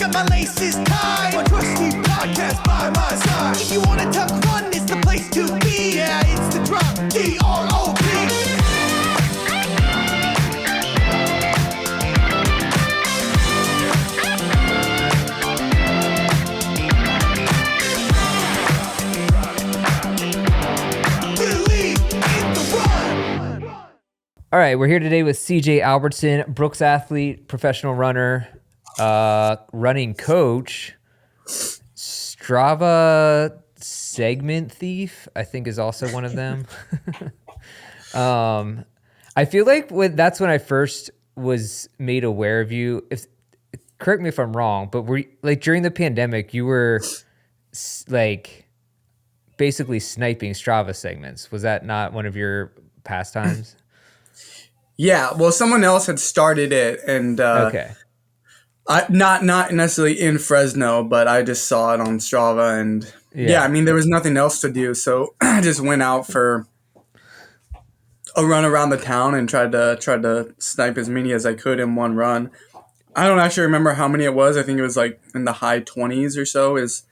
got my laces tied. My trusty podcast by my side. If you wanna talk fun, it's the place to be. Yeah, it's the drop, D-R-O-P. All right, we're here today with CJ Albertson, Brooks athlete, professional runner, running coach, Strava segment thief, I think is also one of them. I feel like that's when I first was made aware of you. Correct me if I'm wrong, but were like during the pandemic, you were like basically sniping Strava segments. Was that not one of your pastimes? Yeah, well, someone else had started it, and Okay. I not necessarily in Fresno, but I just saw it on Strava, and yeah, I mean there was nothing else to do, so I just went out for a run around the town and tried to snipe as many as I could in one run. I don't actually remember how many it was. I think it was like in the high 20s or so. Is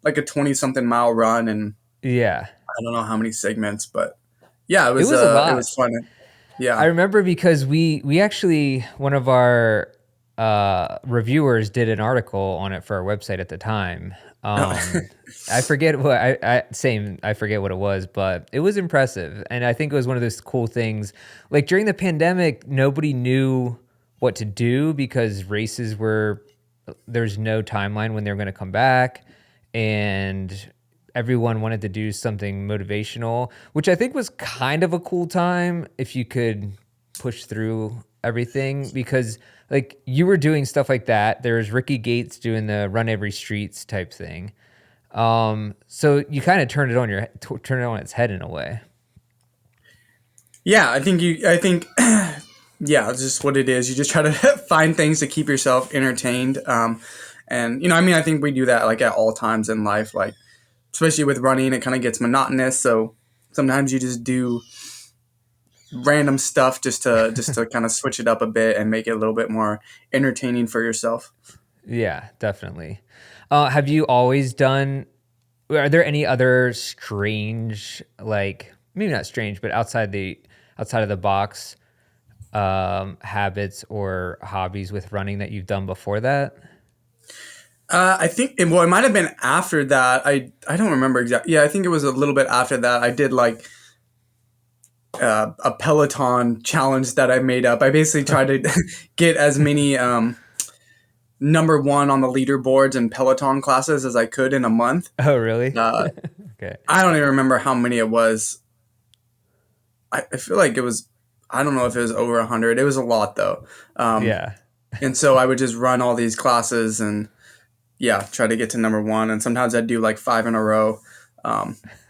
like a 20-something mile run, and yeah, I don't know how many segments, but yeah, it was a lot. It was fun. Yeah, I remember because we actually, one of our reviewers did an article on it for our website at the time. I forget what I forget what it was, but it was impressive, and I think it was one of those cool things. Like during the pandemic, nobody knew what to do because there's no timeline when they were going to come back, and everyone wanted to do something motivational, which I think was kind of a cool time if you could push through everything, because like you were doing stuff like that. There was Ricky Gates doing the Run Every Streets type thing. So you kind of turned it on its head in a way. Yeah, I think yeah, it's just what it is. You just try to find things to keep yourself entertained. And I think we do that like at all times in life, like especially with running, it kind of gets monotonous. So sometimes you just do random stuff just to kind of switch it up a bit and make it a little bit more entertaining for yourself. Yeah, definitely. Have you always are there any other strange, like maybe not strange, but outside of the box habits or hobbies with running that you've done before that? I think it might have been after that. I don't remember exactly. Yeah, I think it was a little bit after that. I did like a Peloton challenge that I made up. I basically tried to get as many number one on the leaderboards and Peloton classes as I could in a month. Oh, really? Okay. I don't even remember how many it was. I feel like it was, I don't know if it was over 100. It was a lot though. Yeah. And so I would just run all these classes and try to get to number one. And sometimes I'd do like 5 in a row.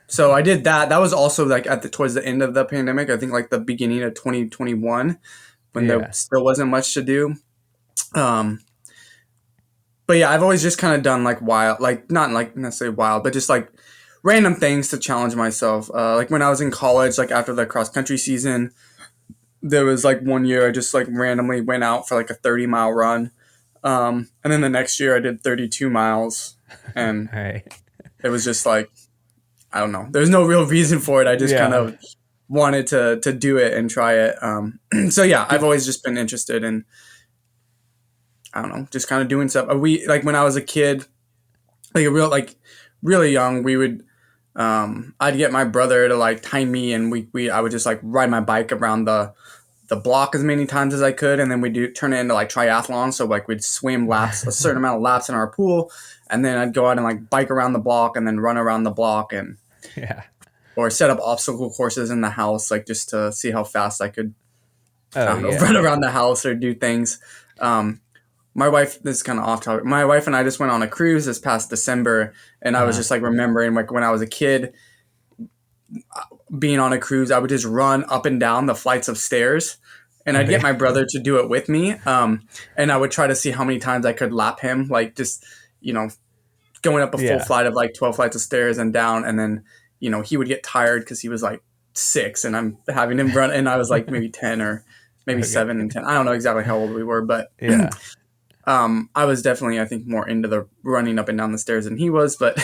So I did that. That was also like towards the end of the pandemic. I think like the beginning of 2021 when there still wasn't much to do. But yeah, I've always just kind of done like wild, like not like necessarily wild, but just like random things to challenge myself. Like when I was in college, like after the cross country season, there was like one year I just like randomly went out for like a 30-mile run. And then the next year I did 32 miles and it was just like, I don't know. There's no real reason for it. I just kind of wanted to do it and try it. So yeah, I've always just been interested in, I don't know, just kind of doing stuff. Like when I was a kid, like really young, we would, I'd get my brother to like tie me and I would just like ride my bike around the block as many times as I could. And then we'd turn it into like triathlon. So like we'd swim laps, a certain amount of laps in our pool. And then I'd go out and like bike around the block and then run around the block and, or set up obstacle courses in the house, like just to see how fast I could run around the house or do things. My wife, this is kind of off topic. My wife and I just went on a cruise this past December, and I was just like remembering like when I was a kid being on a cruise, I would just run up and down the flights of stairs, and I'd get my brother to do it with me. And I would try to see how many times I could lap him, like just, going up a full flight of like 12 flights of stairs and down. And then, he would get tired because he was like 6 and I'm having him run, and I was like maybe 10 or maybe 7 and 10. I don't know exactly how old we were, but I was definitely, I think, more into the running up and down the stairs than he was, but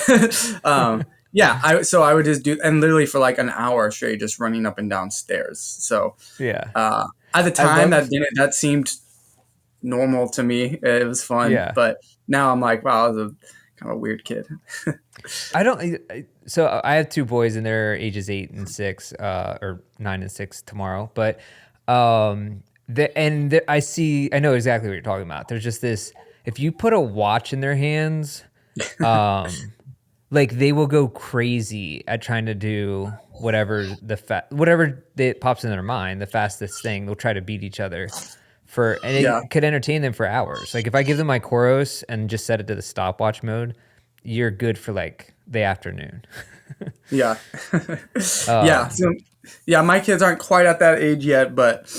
yeah, I would just do, and literally for like an hour straight, just running up and down stairs. So Yeah. at the I time, love, that seemed normal to me. It was fun, yeah. but now I'm like, wow, I was a kind of a weird kid. I don't. So I have two boys, and they're ages 8 and 6, or 9 and 6 tomorrow. But I know exactly what you're talking about. There's just this. If you put a watch in their hands, um, like they will go crazy at trying to do whatever that pops in their mind, the fastest thing. They'll try to beat each other and Yeah, it could entertain them for hours. Like if I give them my Koros and just set it to the stopwatch mode, you're good for like the afternoon. yeah, yeah. So, yeah, my kids aren't quite at that age yet, but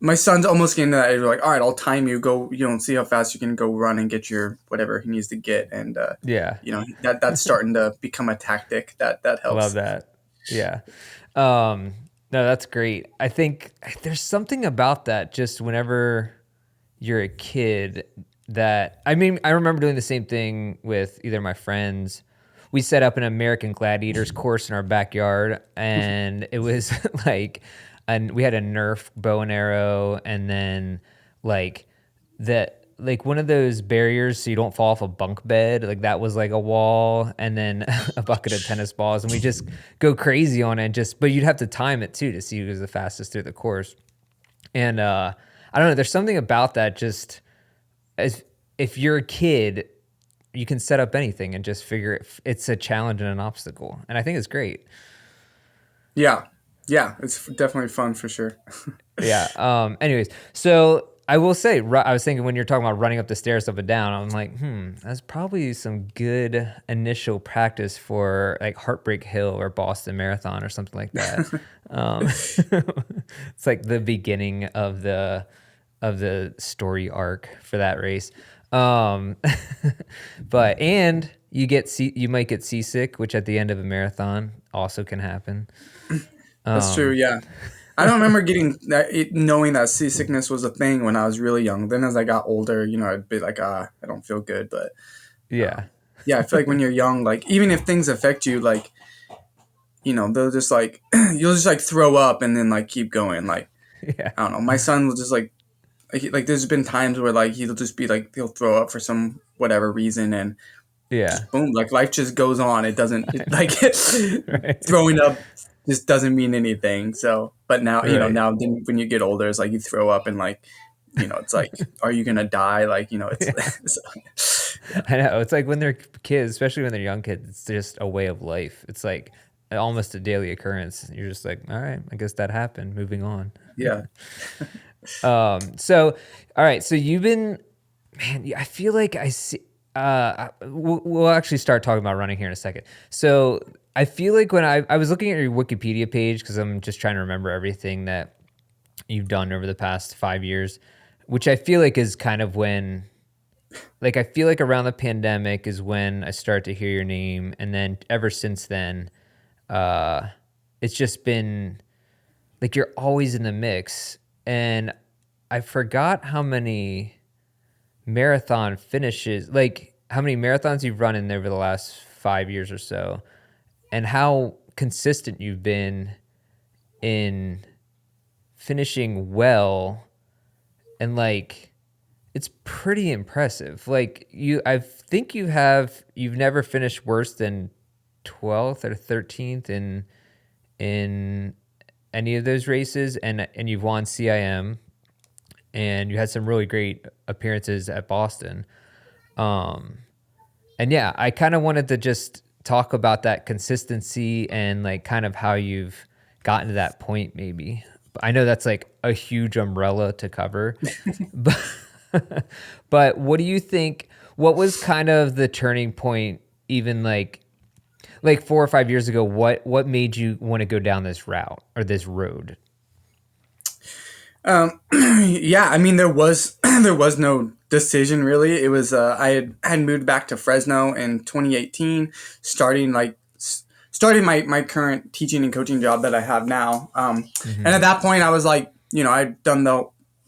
my son's almost getting to that age. Where like, all right, I'll time you. Go, see how fast you can go run and get your whatever he needs to get, and Yeah. that's starting to become a tactic that I love helps. that. Yeah. No, that's great. I think there's something about that just whenever you're a kid I remember doing the same thing with either of my friends. We set up an American Gladiators course in our backyard, and it was like, and we had a Nerf bow and arrow, and then like one of those barriers so you don't fall off a bunk bed, like that was like a wall, and then a bucket of tennis balls, and we just go crazy on it. But you'd have to time it too to see who was the fastest through the course. And I don't know, there's something about that. Just as if you're a kid, you can set up anything and just figure it's a challenge and an obstacle, and I think it's great. Yeah, yeah, it's definitely fun for sure. Yeah. Anyways, so I will say, I was thinking when you're talking about running up the stairs up and down, I'm like, that's probably some good initial practice for like Heartbreak Hill or Boston Marathon or something like that. It's like the beginning of the story arc for that race. And you might get seasick, which at the end of a marathon also can happen. That's true. Yeah. I don't remember knowing that seasickness was a thing when I was really young. Then as I got older, I'd be like, I don't feel good. But Yeah. yeah, I feel like when you're young, like even if things affect you, like, they'll just like, you'll just like throw up and then like keep going. Like, Yeah. I don't know. My son will just like there's been times where like he'll just be like, he'll throw up for some whatever reason, and Yeah. just boom, like life just goes on. It doesn't like Right. throwing up just doesn't mean anything. So, but now, Right. now then when you get older, it's like you throw up and like, it's like, are you gonna die? Like, it's I know. It's like when they're kids, especially when they're young kids, it's just a way of life. It's like almost a daily occurrence. You're just like, all right, I guess that happened. Moving on. yeah. So, all right. So you've been, man, I feel like I see, we'll actually start talking about running here in a second. So I feel like when I was looking at your Wikipedia page, because I'm just trying to remember everything that you've done over the past 5 years, which I feel like is kind of when, like, I feel like around the pandemic is when I start to hear your name. And then ever since then, it's just been like, you're always in the mix. And I forgot how many marathon finishes, like how many marathons you've run in over the last 5 years or so, and how consistent you've been in finishing well. And like, it's pretty impressive. Like I think you've never finished worse than 12th or 13th in any of those races, and you've won CIM, and you had some really great appearances at Boston. And yeah, I kind of wanted to just talk about that consistency and like kind of how you've gotten to that point maybe. I know that's like a huge umbrella to cover, but what do you think, what was kind of the turning point, even like 4 or 5 years ago, what made you want to go down this route or this road? Yeah, I mean, there was there was no decision really. It was I had moved back to Fresno in 2018, starting my current teaching and coaching job that I have now. And at that point, I was like, I'd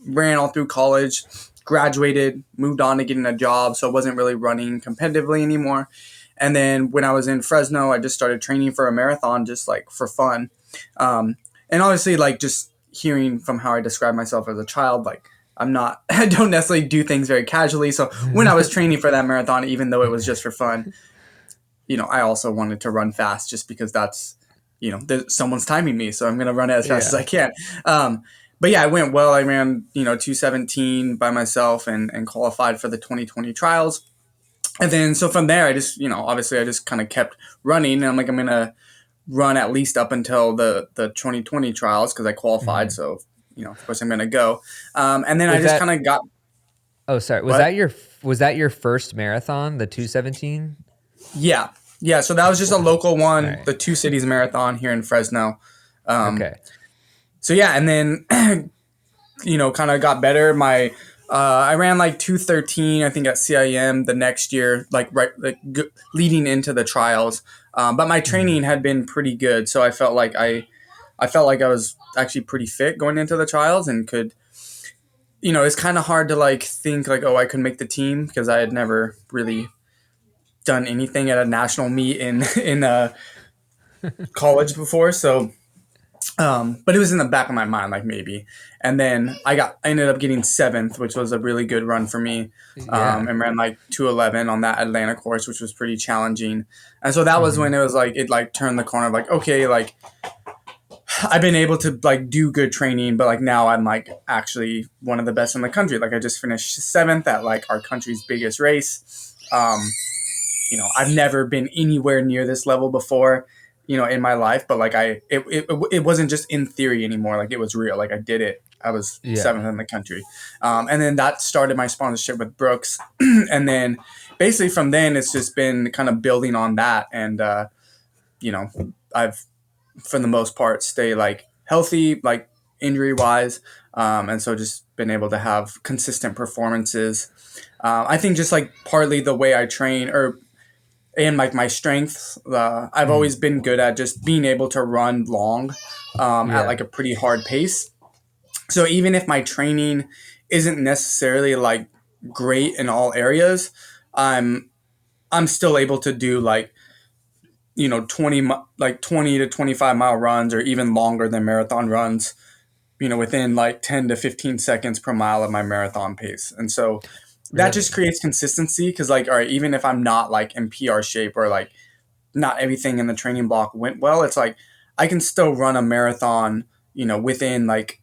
ran all through college, graduated, moved on to getting a job, so I wasn't really running competitively anymore. And then when I was in Fresno, I just started training for a marathon just like for fun. And obviously, like just hearing from how I describe myself as a child, like I'm not, I don't necessarily do things very casually. So when I was training for that marathon, even though it was just for fun, I also wanted to run fast just because that's, someone's timing me. So I'm going to run it as fast as I can. But yeah, it went well. I ran, 2:17 by myself and qualified for the 2020 trials. And then, so from there, I just, obviously I just kind of kept running. And I'm like, I'm going to run at least up until the 2020 trials because I qualified. So, of course I'm going to go. And then I just kind of got. Oh, sorry. Was that your first marathon, the 2:17? Yeah. Yeah. So that was just a local one, right. The Two Cities Marathon here in Fresno. Okay. So yeah. And then, kind of got better. I ran like 2:13, I think at CIM the next year, leading into the trials. But my training had been pretty good. So I felt like I was actually pretty fit going into the trials and could, it's kind of hard to like think like, oh, I could make the team because I had never really done anything at a national meet in college before. So, but it was in the back of my mind, like maybe. And then I ended up getting 7th, which was a really good run for me. And ran like 2:11 on that Atlanta course, which was pretty challenging. And so that was when it was like, it like turned the corner, like, okay, like I've been able to like do good training, but like now I'm like actually one of the best in the country. Like I just finished 7th at like our country's biggest race. I've never been anywhere near this level before, in my life, but like it wasn't just in theory anymore. Like it was real. Like I did it. I was 7th in the country. And then that started my sponsorship with Brooks. And then basically from then it's just been kind of building on that. And, I've, for the most part, stay like healthy, like injury wise. And so just been able to have consistent performances. I think just like partly the way I train and like my strengths, I've always been good at just being able to run long at like a pretty hard pace. So even if my training isn't necessarily like great in all areas, I'm still able to do like 20 to 25 mile runs or even longer than marathon runs, within like 10 to 15 seconds per mile of my marathon pace. And so that just creates consistency because like, all right, even if I'm not like in PR shape or like not everything in the training block went well, it's like I can still run a marathon, within like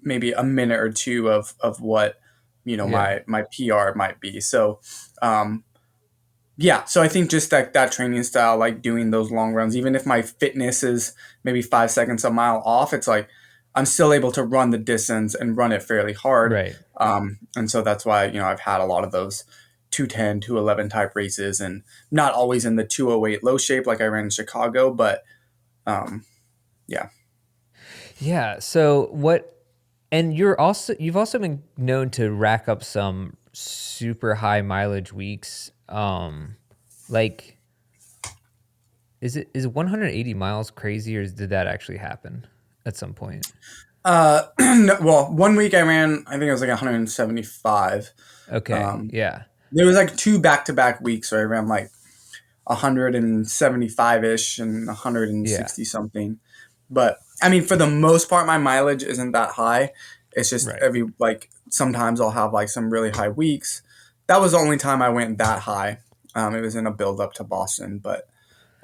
maybe a minute or two of what, my PR might be. So, so I think just that training style, like doing those long runs, even if my fitness is maybe 5 seconds a mile off, it's like I'm still able to run the distance and run it fairly hard. Right. And so that's why, I've had a lot of those 2:10, 2:11 type races and not always in the 2:08 low shape like I ran in Chicago, but yeah. Yeah. So and you've also been known to rack up some super high mileage weeks. Like is 180 miles crazy or did that actually happen at some point? No, well, 1 week I ran, I think it was like 175. Okay. Yeah. There was like 2 back-to-back weeks where I ran like 175-ish and 160 something. But I mean, for the most part, my mileage isn't that high. It's just sometimes I'll have like some really high weeks. That was the only time I went that high. It was in a build up to Boston, but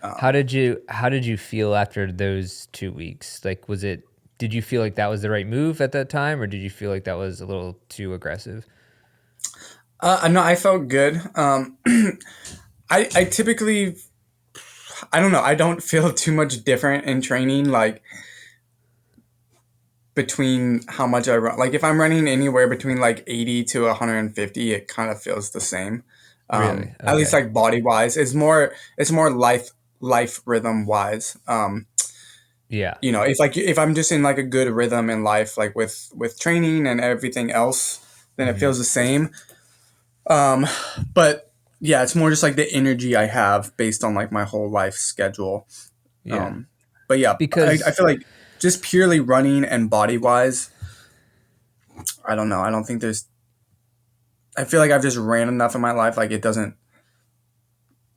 how did you feel after those 2 weeks? Like, did you feel like that was the right move at that time, or did you feel like that was a little too aggressive? No, I felt good. I typically, I don't know, I don't feel too much different in training, like between how much I run. Like if I'm running anywhere between like 80 to 150, it kind of feels the same. Really? Okay. At least like body wise, it's more life rhythm wise. Yeah. If I'm just in like a good rhythm in life, like with training and everything else, then it feels the same. But yeah, it's more just like the energy I have based on like my whole life schedule. Yeah. But yeah, because I feel like just purely running and body wise, I don't know. I don't think there's I feel like I've just ran enough in my life. Like it doesn't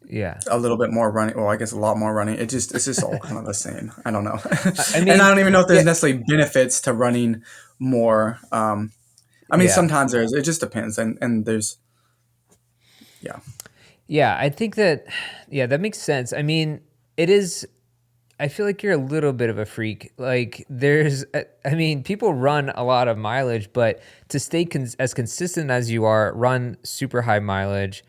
Yeah. a little bit more running. Well, I guess a lot more running. It's just all kind of the same. I don't know. I And I mean, don't even know if there's yeah, necessarily benefits to running more. I mean, yeah. sometimes there's. It just depends. And there's yeah. Yeah, I think that, yeah, that makes sense. I mean, it is, I feel like you're a little bit of a freak. Like, I mean, people run a lot of mileage, but to stay as consistent as you are, run super high mileage,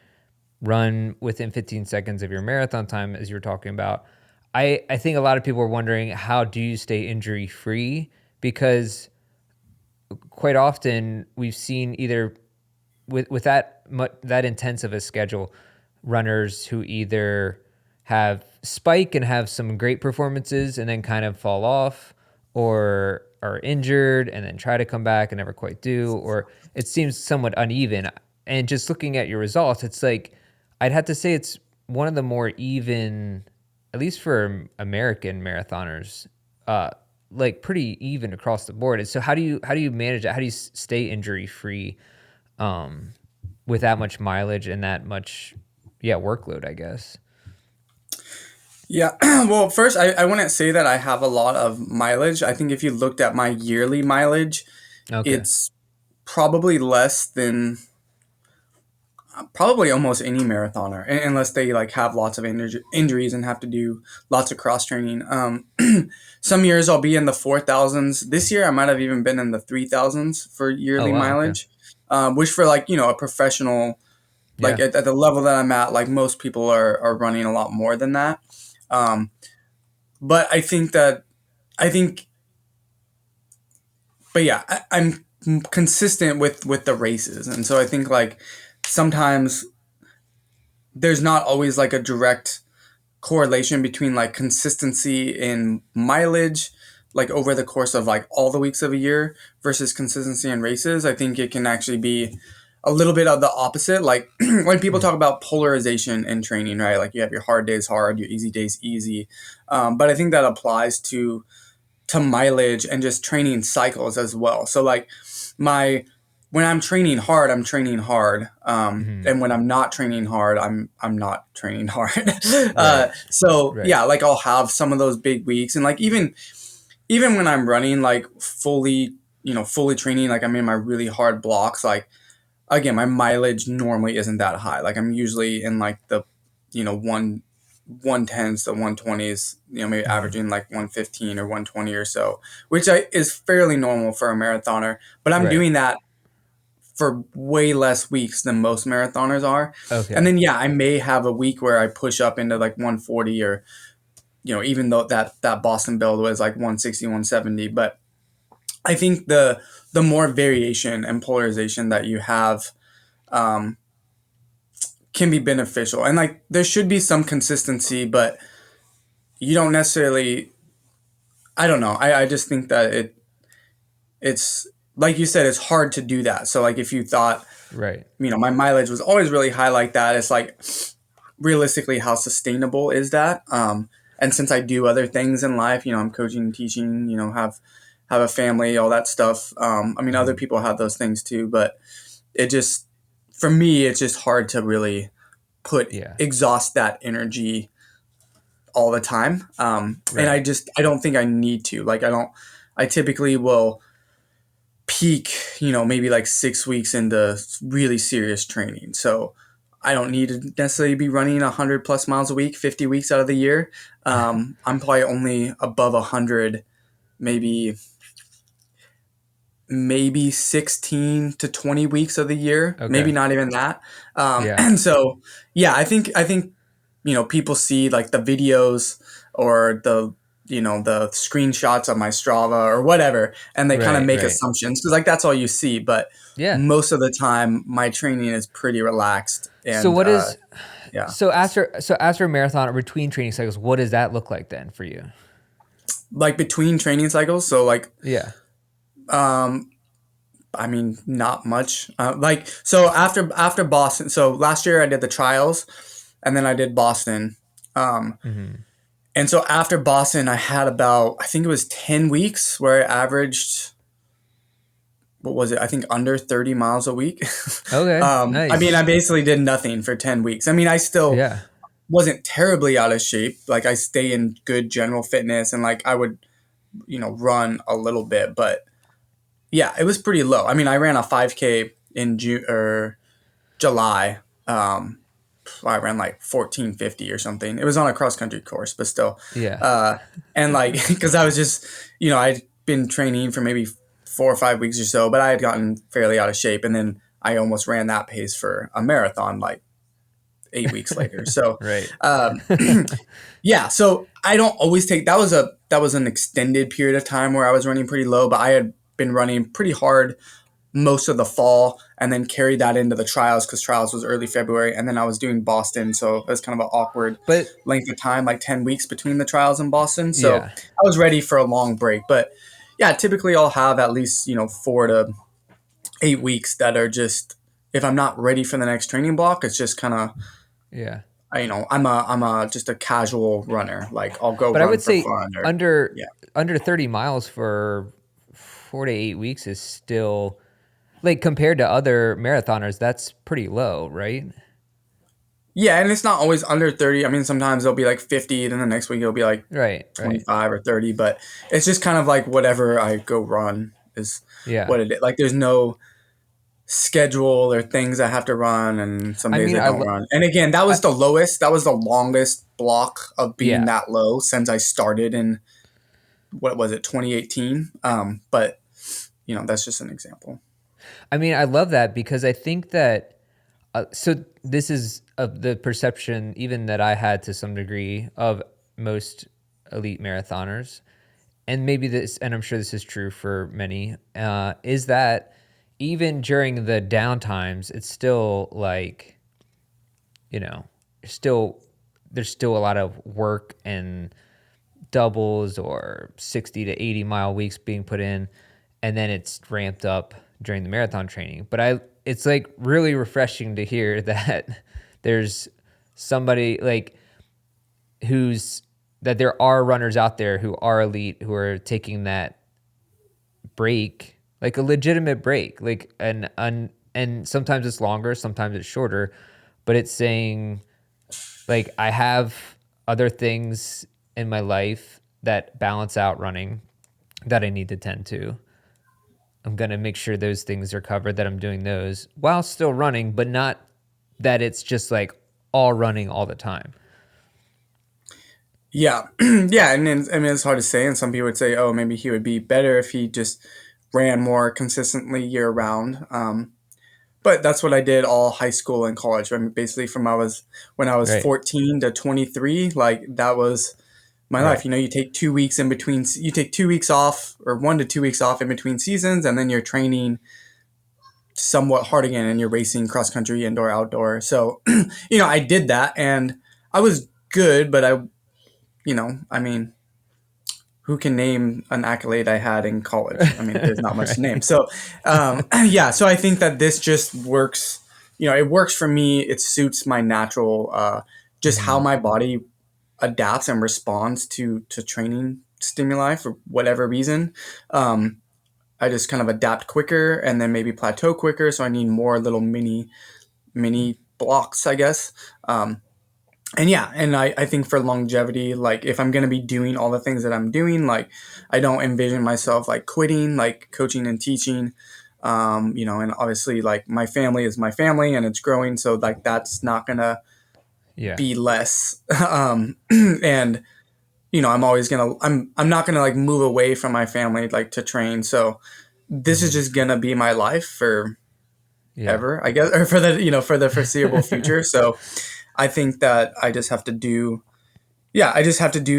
run within 15 seconds of your marathon time, as you were talking about. I think a lot of people are wondering, how do you stay injury free? Because quite often we've seen either with that intense of a schedule, runners who either have spike and have some great performances and then kind of fall off, or are injured and then try to come back and never quite do, or it seems somewhat uneven. And just looking at your results, it's like I'd have to say it's one of the more even, at least for American marathoners, like pretty even across the board. And so how do you manage that? How do you stay injury free with that much mileage and that much, yeah, workload, I guess? Yeah. Well, first, I wouldn't say that I have a lot of mileage. I think if you looked at my yearly mileage, Okay. it's probably less than probably almost any marathoner, unless they like have lots of injuries and have to do lots of cross training. Some years I'll be in the 4,000s. This year I might have even been in the 3,000s for Oh yearly wow. Okay. mileage, which for like a professional, like Yeah. at the level that I'm at, like most people are running a lot more than that. Um, but I think, but yeah, I'm consistent with the races, and so I think like sometimes there's not always like a direct correlation between like consistency in mileage like over the course of like all the weeks of a year versus consistency in races. I think it can actually be a little bit of the opposite. Like when people Mm. talk about polarization in training, right? Like you have your hard days hard, your easy days easy. But I think that applies to mileage and just training cycles as well. So like my when I'm training hard, I'm training hard, Hmm. and when I'm not training hard, I'm not training hard. Right. So Right. yeah, like I'll have some of those big weeks, and like even when I'm running like fully, fully training, like I'm in my really hard blocks. Like again, my mileage normally isn't that high. Like I'm usually in like the, one 110s to 120s, maybe Hmm. averaging like 115 or 120 or so, which is fairly normal for a marathoner. But I'm Right. doing that for way less weeks than most marathoners are. And Okay. then yeah, I may have a week where I push up into like 140 or even though that Boston build was like 160, 170. But I think the more variation and polarization that you have um, can be beneficial. And like there should be some consistency, but you don't necessarily. I don't know. I just think that it's like you said, it's hard to do that. So like if you thought, Right. my mileage was always really high like that, it's like realistically how sustainable is that? And since I do other things in life, I'm coaching, teaching, have a family, all that stuff. I mean, other Hmm. people have those things too, but it just for me, it's just hard to really Yeah. exhaust that energy all the time. And Right. I don't think I need to. Like I typically will peak, maybe like 6 weeks into really serious training. So I don't need to necessarily be running 100 plus miles a week, 50 weeks out of the year. I'm probably only above 100, maybe 16 to 20 weeks of the year, maybe Okay. not even that. Yeah. And so, yeah, I think, people see like the videos or the screenshots of my Strava or whatever, and they kind of Right. make Right. assumptions because like that's all you see. But Yeah. most of the time, my training is pretty relaxed, So and what is yeah, so after a marathon or between training cycles, what does that look like then for you? like between training cycles. So like, Yeah. um, I mean, not much. Like so after Boston. So last year I did the trials, and then I did Boston. Um, Hmm. and so after Boston, I had about I think it was 10 weeks where I averaged what was it? I think under 30 miles a week. Okay, I mean, nice. I basically did nothing for 10 weeks. I mean, I still Yeah. wasn't terribly out of shape. Like I stay in good general fitness and like I would, run a little bit, but yeah, it was pretty low. I mean, I ran a 5K in June or July. I ran like 1450 or something. It was on a cross country course, but still. Yeah. And like, cause I was just, I'd been training for maybe 4 or 5 weeks or so, but I had gotten fairly out of shape. And then I almost ran that pace for a marathon like 8 weeks later. So, Right. um, yeah, so I don't always take that was an extended period of time where I was running pretty low, but I had been running pretty hard most of the fall and then carried that into the trials because trials was early February and then I was doing Boston, so it was kind of an awkward But length of time, like 10 weeks between the trials in Boston. So yeah. I was ready for a long break, but yeah, typically I'll have at least 4 to 8 weeks that are just if I'm not ready for the next training block, it's just kind of Yeah. I'm just a casual runner. Like I'll go But I run would for say fun or under yeah. under 30 miles for 4 to 8 weeks is still like compared to other marathoners, that's pretty low, right? Yeah, and it's not always under 30. I mean, sometimes it'll be like 50, then the next week it'll be like Right. Right. 25 or 30, but it's just kind of like whatever I go run is Yeah. what it is. Like there's no schedule or things I have to run and some I days mean, I don't run. And again, that was the lowest, that was the longest block of being yeah. that low since I started in what was it, 2018. But that's just an example. I mean, I love that because I think that so this is the perception even that I had to some degree of most elite marathoners, and maybe this, and I'm sure this is true for many, is that even during the down times, it's still like, still there's still a lot of work and doubles or 60 to 80 mile weeks being put in, and then it's ramped up during the marathon training. But it's like really refreshing to hear that there's somebody like that there are runners out there who are elite who are taking that break, like a legitimate break, like and sometimes it's longer, sometimes it's shorter, but it's saying like I have other things in my life that balance out running that I need to tend to. I'm going to make sure those things are covered, that I'm doing those while still running, but not that it's just like all running all the time. Yeah. Yeah. And then, I mean, it's hard to say. And some people would say, oh, maybe he would be better if he just ran more consistently year round. But that's what I did all high school and college. I mean, basically when I was Right. 14 to 23, like that was my Right. life. You take 2 weeks in between, you take 2 weeks off or 1 to 2 weeks off in between seasons. And then you're training somewhat hard again and you're racing cross country, indoor, outdoor. So, I did that and I was good, but I mean, who can name an accolade I had in college? I mean, there's not much to name. Right. So, yeah. So I think that this just works. It works for me. It suits my natural, just how my body adapts and responds to training stimuli for whatever reason. I just kind of adapt quicker and then maybe plateau quicker. So I need more little mini blocks, I guess. And yeah, and I think for longevity, like if I'm going to be doing all the things that I'm doing, like I don't envision myself like quitting, like coaching and teaching, and obviously like my family is my family and it's growing. So like, that's not going to Yeah. be less. And, I'm always going to, I'm not going to like move away from my family, like to train. So this is just going to be my life for Yeah. ever, I guess, or for the foreseeable future. So I think that I just have to do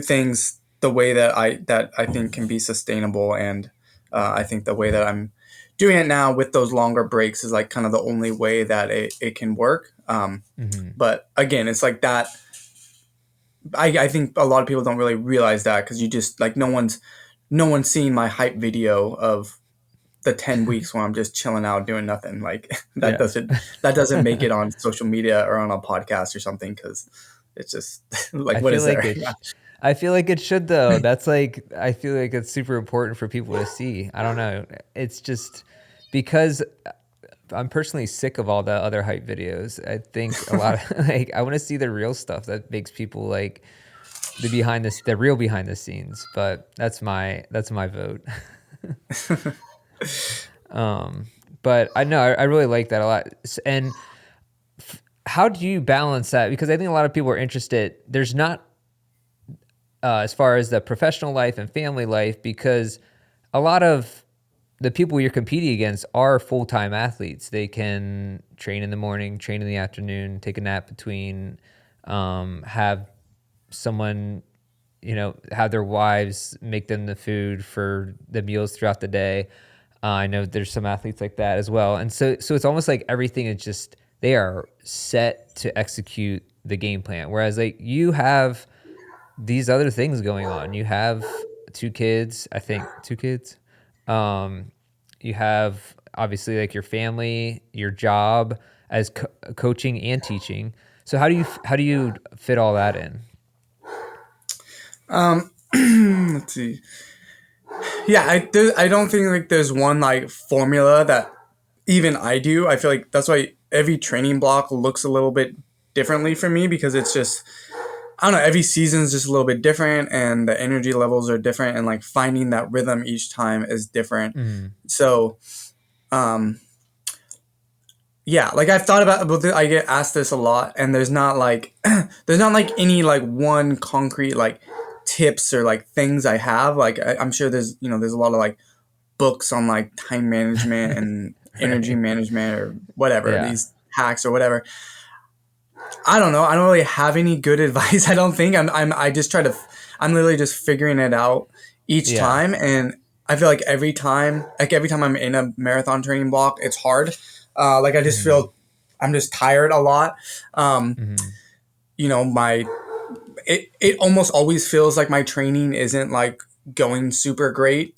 things the way that I think can be sustainable. And I think the way that I'm doing it now with those longer breaks is like kind of the only way that it can work. But again, it's like that. I think a lot of people don't really realize that because you just like no one's seen my hype video of the 10 weeks when I'm just chilling out doing nothing. Like that doesn't make it on social media or on a podcast or something because it's just like, what is there? I feel like it should though. That's like, I feel like it's super important for people to see. I don't know. It's just because I'm personally sick of all the other hype videos. I think a lot of like I want to see the real stuff that makes people like the real behind the scenes. But that's my vote. But I know I really like that a lot. And how do you balance that? Because I think a lot of people are interested. There's not as far as the professional life and family life, because a lot of the people you're competing against are full-time athletes. They can train in the morning, train in the afternoon, take a nap between, have someone, have their wives make them the food for the meals throughout the day. I know there's some athletes like that as well. And so it's almost like everything is just, they are set to execute the game plan. Whereas like you have these other things going on. You have two kids. You have obviously like your family, your job as coaching and teaching. So how do you fit all that in? Let's see. Yeah, I don't think like there's one like formula that even I do. I feel like that's why every training block looks a little bit differently for me, because it's just, I don't know, every season is just a little bit different and the energy levels are different, and like finding that rhythm each time is different. So, yeah, like I've thought about this, I get asked this a lot, and there's not like any like one concrete like tips or like things I have. Like I'm sure there's there's a lot of like books on like time management and energy management or whatever, these hacks or whatever. I don't know. I don't really have any good advice. I don't think I just try to, I'm literally just figuring it out each time. And I feel like every time I'm in a marathon training block, it's hard. Like I just feel I'm just tired a lot. It almost always feels like my training isn't like going super great.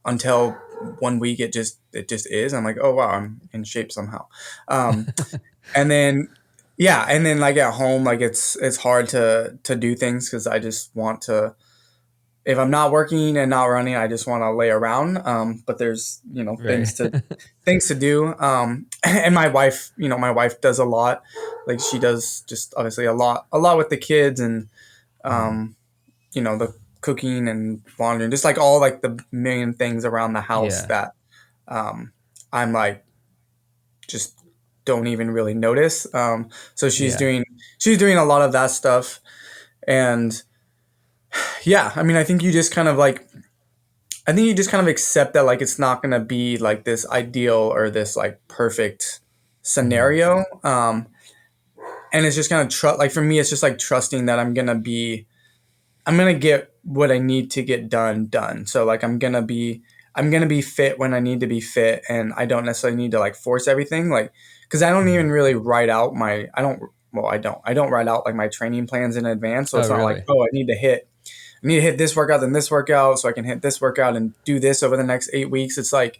Until one week it just is. I'm like, oh wow, I'm in shape somehow. And then like at home, like it's hard to do things because I just want to, if I'm not working and not running, I just want to lay around. But there's things to do. And my wife does a lot. Like she does just obviously a lot with the kids, and the cooking and laundry, and just like all like the million things around the house that I'm like just don't even really notice. So she's doing a lot of that stuff. And I mean, I think you just kind of accept that like it's not going to be like this ideal or this like perfect scenario. And it's just kind of like for me, it's just like trusting that I'm going to get what I need to get done. So like I'm going to be fit when I need to be fit, and I don't necessarily need to like force everything, like, because I don't even really write out I don't write out like my training plans in advance. So it's not like, oh, I need to hit this workout, then this workout, so I can hit this workout and do this over the next 8 weeks. It's like,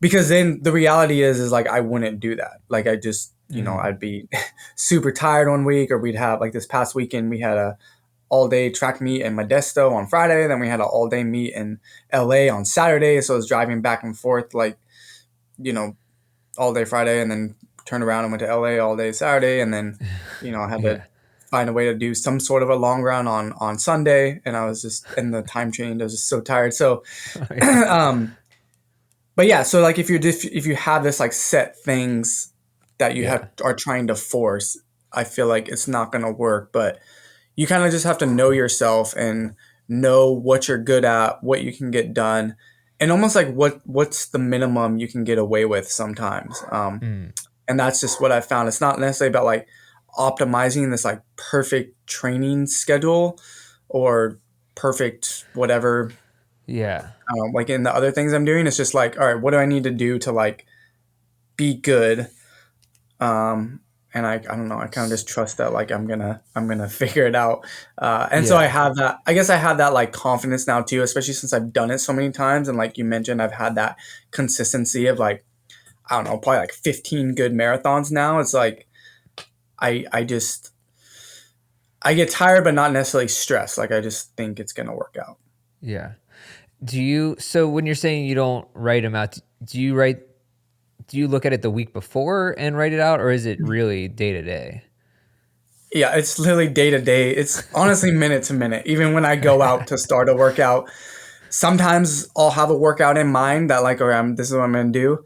because then the reality is like I wouldn't do that. Like I just, I'd be super tired one week, or we'd have like this past weekend, we had a all-day track meet in Modesto on Friday. Then we had an all-day meet in LA on Saturday. So I was driving back and forth like, all day Friday, and then turned around and went to LA all day Saturday. And then, I had to find a way to do some sort of a long run on Sunday. And I was just in the time change. I was just so tired. So, but yeah, so like if you have this like set things that you are trying to force, I feel like it's not going to work. But you kind of just have to know yourself and know what you're good at, what you can get done, and almost like what's the minimum you can get away with sometimes. And that's just what I found. It's not necessarily about like optimizing this like perfect training schedule or perfect whatever. Like in the other things I'm doing, it's just like, all right, what do I need to do to like be good? And I don't know, I kind of just trust that like I'm gonna figure it out. So I have that, I guess I have that like confidence now too, especially since I've done it so many times. And like you mentioned, I've had that consistency of like, I don't know, probably like 15 good marathons now. It's like, I get tired, but not necessarily stressed. Like I just think it's going to work out. Yeah. So when you're saying you don't write them out, do you look at it the week before and write it out, or is it really day to day? Yeah, it's literally day to day. It's honestly minute to minute. Even when I go out to start a workout, sometimes I'll have a workout in mind that like, okay, this is what I'm gonna do.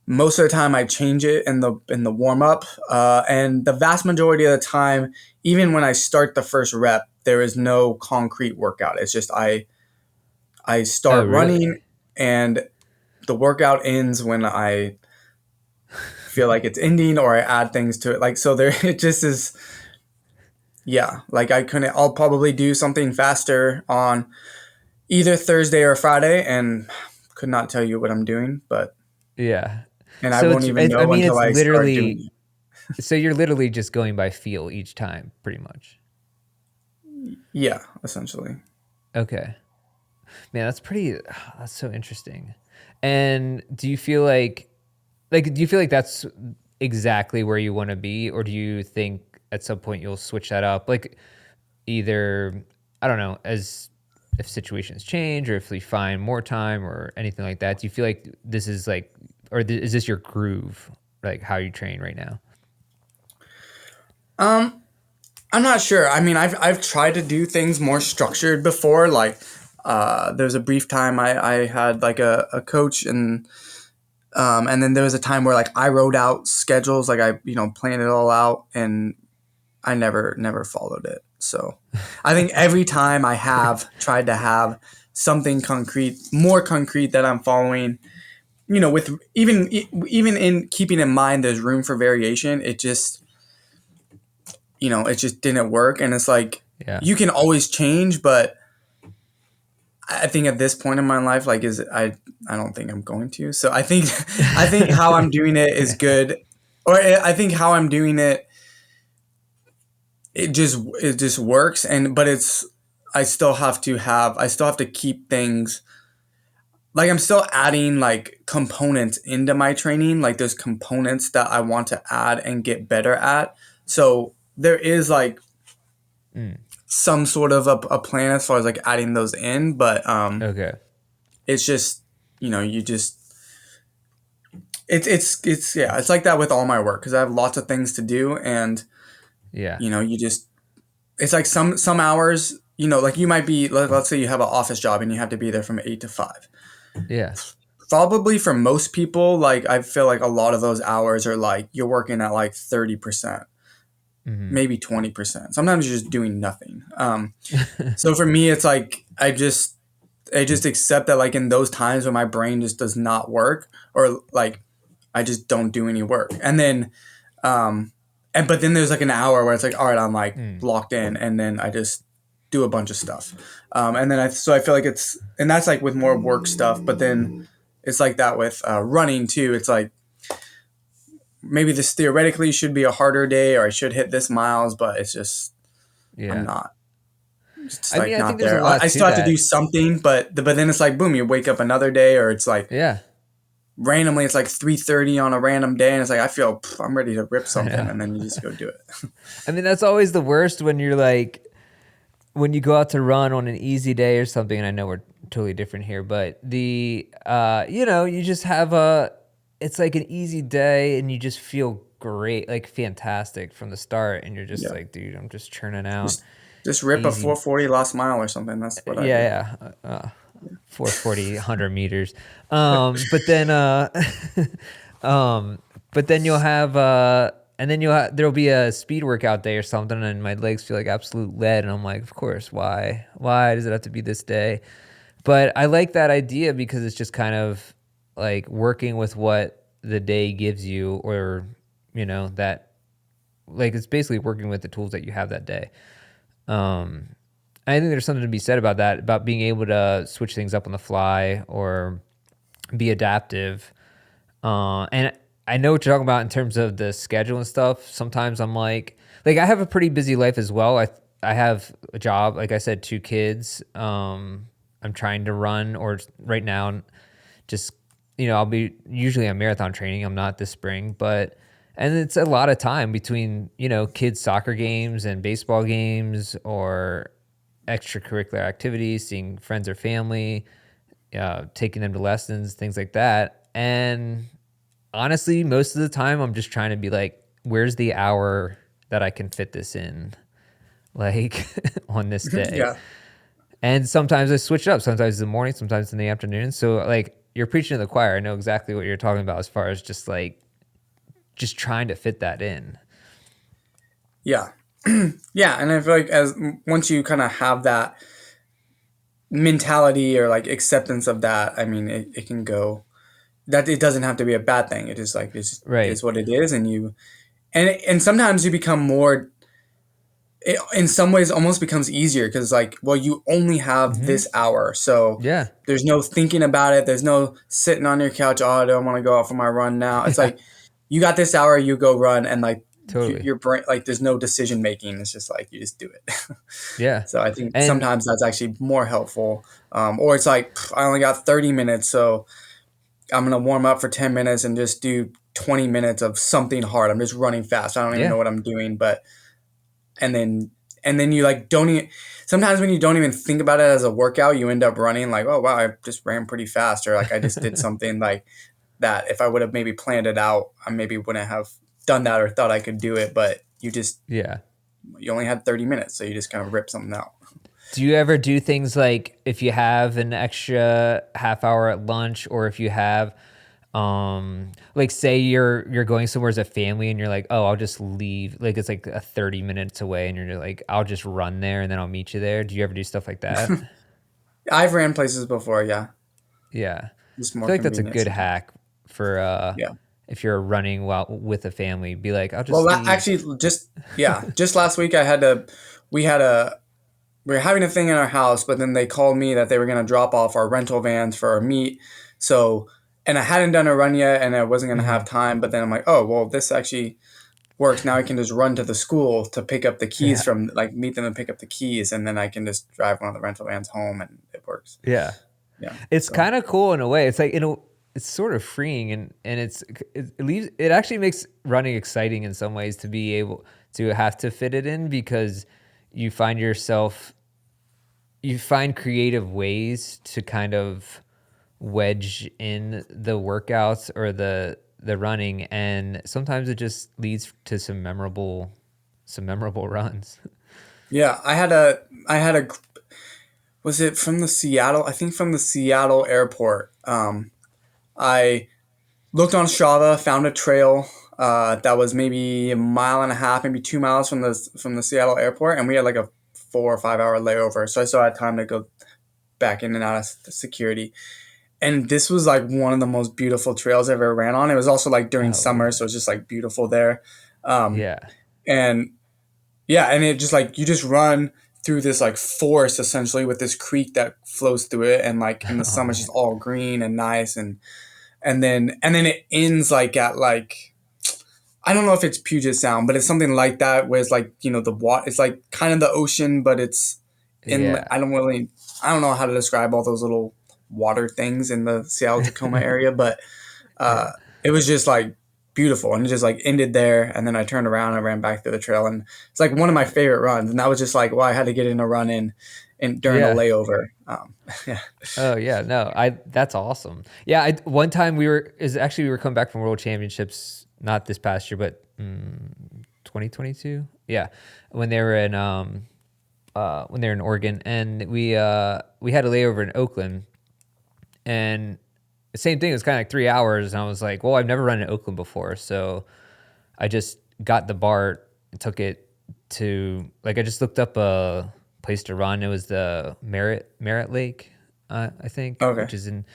Most of the time, I change it in the warm up, and the vast majority of the time, even when I start the first rep, there is no concrete workout. It's just I Oh, start running, really? and the workout ends when I feel like it's ending, or I add things to it. Like so, there it just is. Yeah, like I'll probably do something faster on either Thursday or Friday, and could not tell you what I'm doing, Yeah. and I So won't even I know mean, until it's I start doing literally, it. so you're literally just going by feel each time, pretty much. Yeah, essentially. Okay. Man, that's so interesting. And do you feel like that's exactly where you want to be, or do you think at some point you'll switch that up? Like either, I don't know, as if situations change or if you find more time or anything like that, do you feel like this is like, or is this your groove, like how you train right now? Um, I'm not sure. I mean, I've tried to do things more structured before. Like, there's a brief time I had like a coach, and then there was a time where like I wrote out schedules, like I planned it all out, and I never followed it. So, I think every time I have tried to have something concrete, more concrete that I'm following, with even in keeping in mind there's room for variation, it just didn't work. And it's like, Yeah. you can always change, but I think at this point in my life, like, I don't think I'm going to. So I think, I think how I'm doing it is good. Or I think how I'm doing it, it just works. But I still have to keep things, like I'm still adding like components into my training. Like there's components that I want to add and get better at. So there is like Mm, some sort of a plan as far as like adding those in, but okay. it's just, you just it's yeah, it's like that with all my work because I have lots of things to do, and Yeah. you just, it's like some hours, like you might be, let's say you have an office job and you have to be there from 8 to 5. Yeah. Probably for most people, like I feel like a lot of those hours are like you're working at like 30%, Hmm. maybe 20%. Sometimes you're just doing nothing. So for me, it's like I just accept that like in those times when my brain just does not work, or like I just don't do any work. And then but then there's like an hour where it's like, all right, I'm like Mm, locked in, and then I just do a bunch of stuff. And then I feel like and that's like with more work stuff, but then it's like that with running too. It's like maybe this theoretically should be a harder day, or I should hit this miles, but it's just, I'm yeah. not. It's I mean, like I think not there's a there. lot I to still have to do that. something, but then it's like boom, you wake up another day, or it's like Yeah. randomly it's like 3:30 on a random day, and it's like I feel I'm ready to rip I something, know. and then you just go do it. I mean, that's always the worst when you're like, when you go out to run on an easy day or something, and I know we're totally different here, but you just have it's like an easy day and you just feel great, like fantastic from the start. And you're just Yeah, like, dude, I'm just churning out just rip a easy. 440 last mile or something. That's what I do. Yeah. Yeah. 440, 100 meters. But then, um, but then you'll have, and then there'll be a speed workout day or something, and my legs feel like absolute lead, and I'm like, of course, why does it have to be this day? But I like that idea because it's just kind of like working with what the day gives you, or that, like, it's basically working with the tools that you have that day. Um, I think there's something to be said about that, about being able to switch things up on the fly or be adaptive. And I know what you're talking about in terms of the schedule and stuff. Sometimes I'm like I have a pretty busy life as well. I have a job, like I said, 2 kids. I'm trying to run, or right now, just I'll be usually on marathon training. I'm not this spring, and it's a lot of time between kids' soccer games and baseball games, or extracurricular activities, seeing friends or family, taking them to lessons, things like that. And honestly, most of the time I'm just trying to be like, where's the hour that I can fit this in, like on this day? Yeah. And sometimes I switch it up. Sometimes in the morning, sometimes in the afternoon. So like you're preaching to the choir. I know exactly what you're talking about as far as just just trying to fit that in. Yeah. Yeah. And I feel like once you kind of have that mentality or like acceptance of that, I mean, it can go that it doesn't have to be a bad thing. It is like, it Right. is what it is. And sometimes you become more, it, in some ways almost becomes easier because like, well, you only have Mm-hmm. this hour. So Yeah. there's no thinking about it. There's no sitting on your couch. Oh, I don't want to go out for my run now. It's Yeah. like, you got this hour, you go run, and like Totally. your brain, like there's no decision making. It's just like, you just do it. Yeah. So I think And sometimes that's actually more helpful. Or it's like, I only got 30 minutes. So I'm going to warm up for 10 minutes and just do 20 minutes of something hard. I'm just running fast. I don't even yeah. know what I'm doing, but and then you like don't even sometimes when you don't even think about it as a workout, you end up running like, oh wow, I just ran pretty fast, or like I just did something like that. If I would have maybe planned it out, I maybe wouldn't have done that or thought I could do it, but Yeah. you only had 30 minutes, so you just kind of rip something out. Do you ever do things like if you have an extra half hour at lunch, or if you have like say you're going somewhere as a family and you're like, oh, I'll just leave, like it's like a 30 minutes away and you're like, I'll just run there and then I'll meet you there. Do you ever do stuff like that? I've ran places before, yeah. Yeah. Just I more feel like that's a convenient good sometimes. hack for Yeah. if you're running while with a family, be like, I'll Well, just leave. actually, just last week I had to. We had a we were having a thing in our house, but then they called me that they were going to drop off our rental vans for our meet. So, and I hadn't done a run yet, and I wasn't going to have Hmm. time. But then I'm like, oh well, this actually works. Now I can just run to the school to pick up the keys Yeah. from like meet them and pick up the keys, and then I can just drive one of the rental vans home, and it works. Yeah. Yeah. It's So kind of cool in a way. It's like, it's sort of freeing, and it leaves, it actually makes running exciting in some ways to be able to have to fit it in, because you find yourself, you find creative ways to kind of wedge in the workouts or the running, and sometimes it just leads to some memorable runs. yeah, I had a was it from the Seattle? I think from the Seattle airport. I looked on Strava, found a trail that was maybe a mile and a half, maybe 2 miles from the Seattle airport, and we had like a 4 or 5 hour layover, so I still had time to go back in and out of security. And this was like one of the most beautiful trails I ever ran on. It was also like during Oh summer, yeah. so it's just like beautiful there. Um, Yeah. and yeah, and it just like you just run through this like forest essentially with this creek that flows through it, and like in the Oh summer it's just man. all green and nice, and then it ends like at like I don't know if it's Puget Sound, but it's something like that where it's like the water. It's like kind of the ocean, but it's in. Yeah. I don't know how to describe all those little water things in the Seattle Tacoma area, but Yeah. uh, it was just like beautiful, and it just like ended there. And then I turned around and ran back through the trail, and it's like one of my favorite runs. And that was just like, well, I had to get in a run in during a Yeah. layover. Yeah. Oh yeah, no, that's awesome. Yeah, one time we were coming back from World Championships, not this past year, but 2022. Yeah, when they were in Oregon, and we had a layover in Oakland, and the same thing. It was kind of like 3 hours, and I was like, well, I've never run in Oakland before, so I just got the BART and took it to, like, I just looked up a place to run. It was the Merritt Lake, I think, Okay. which is in,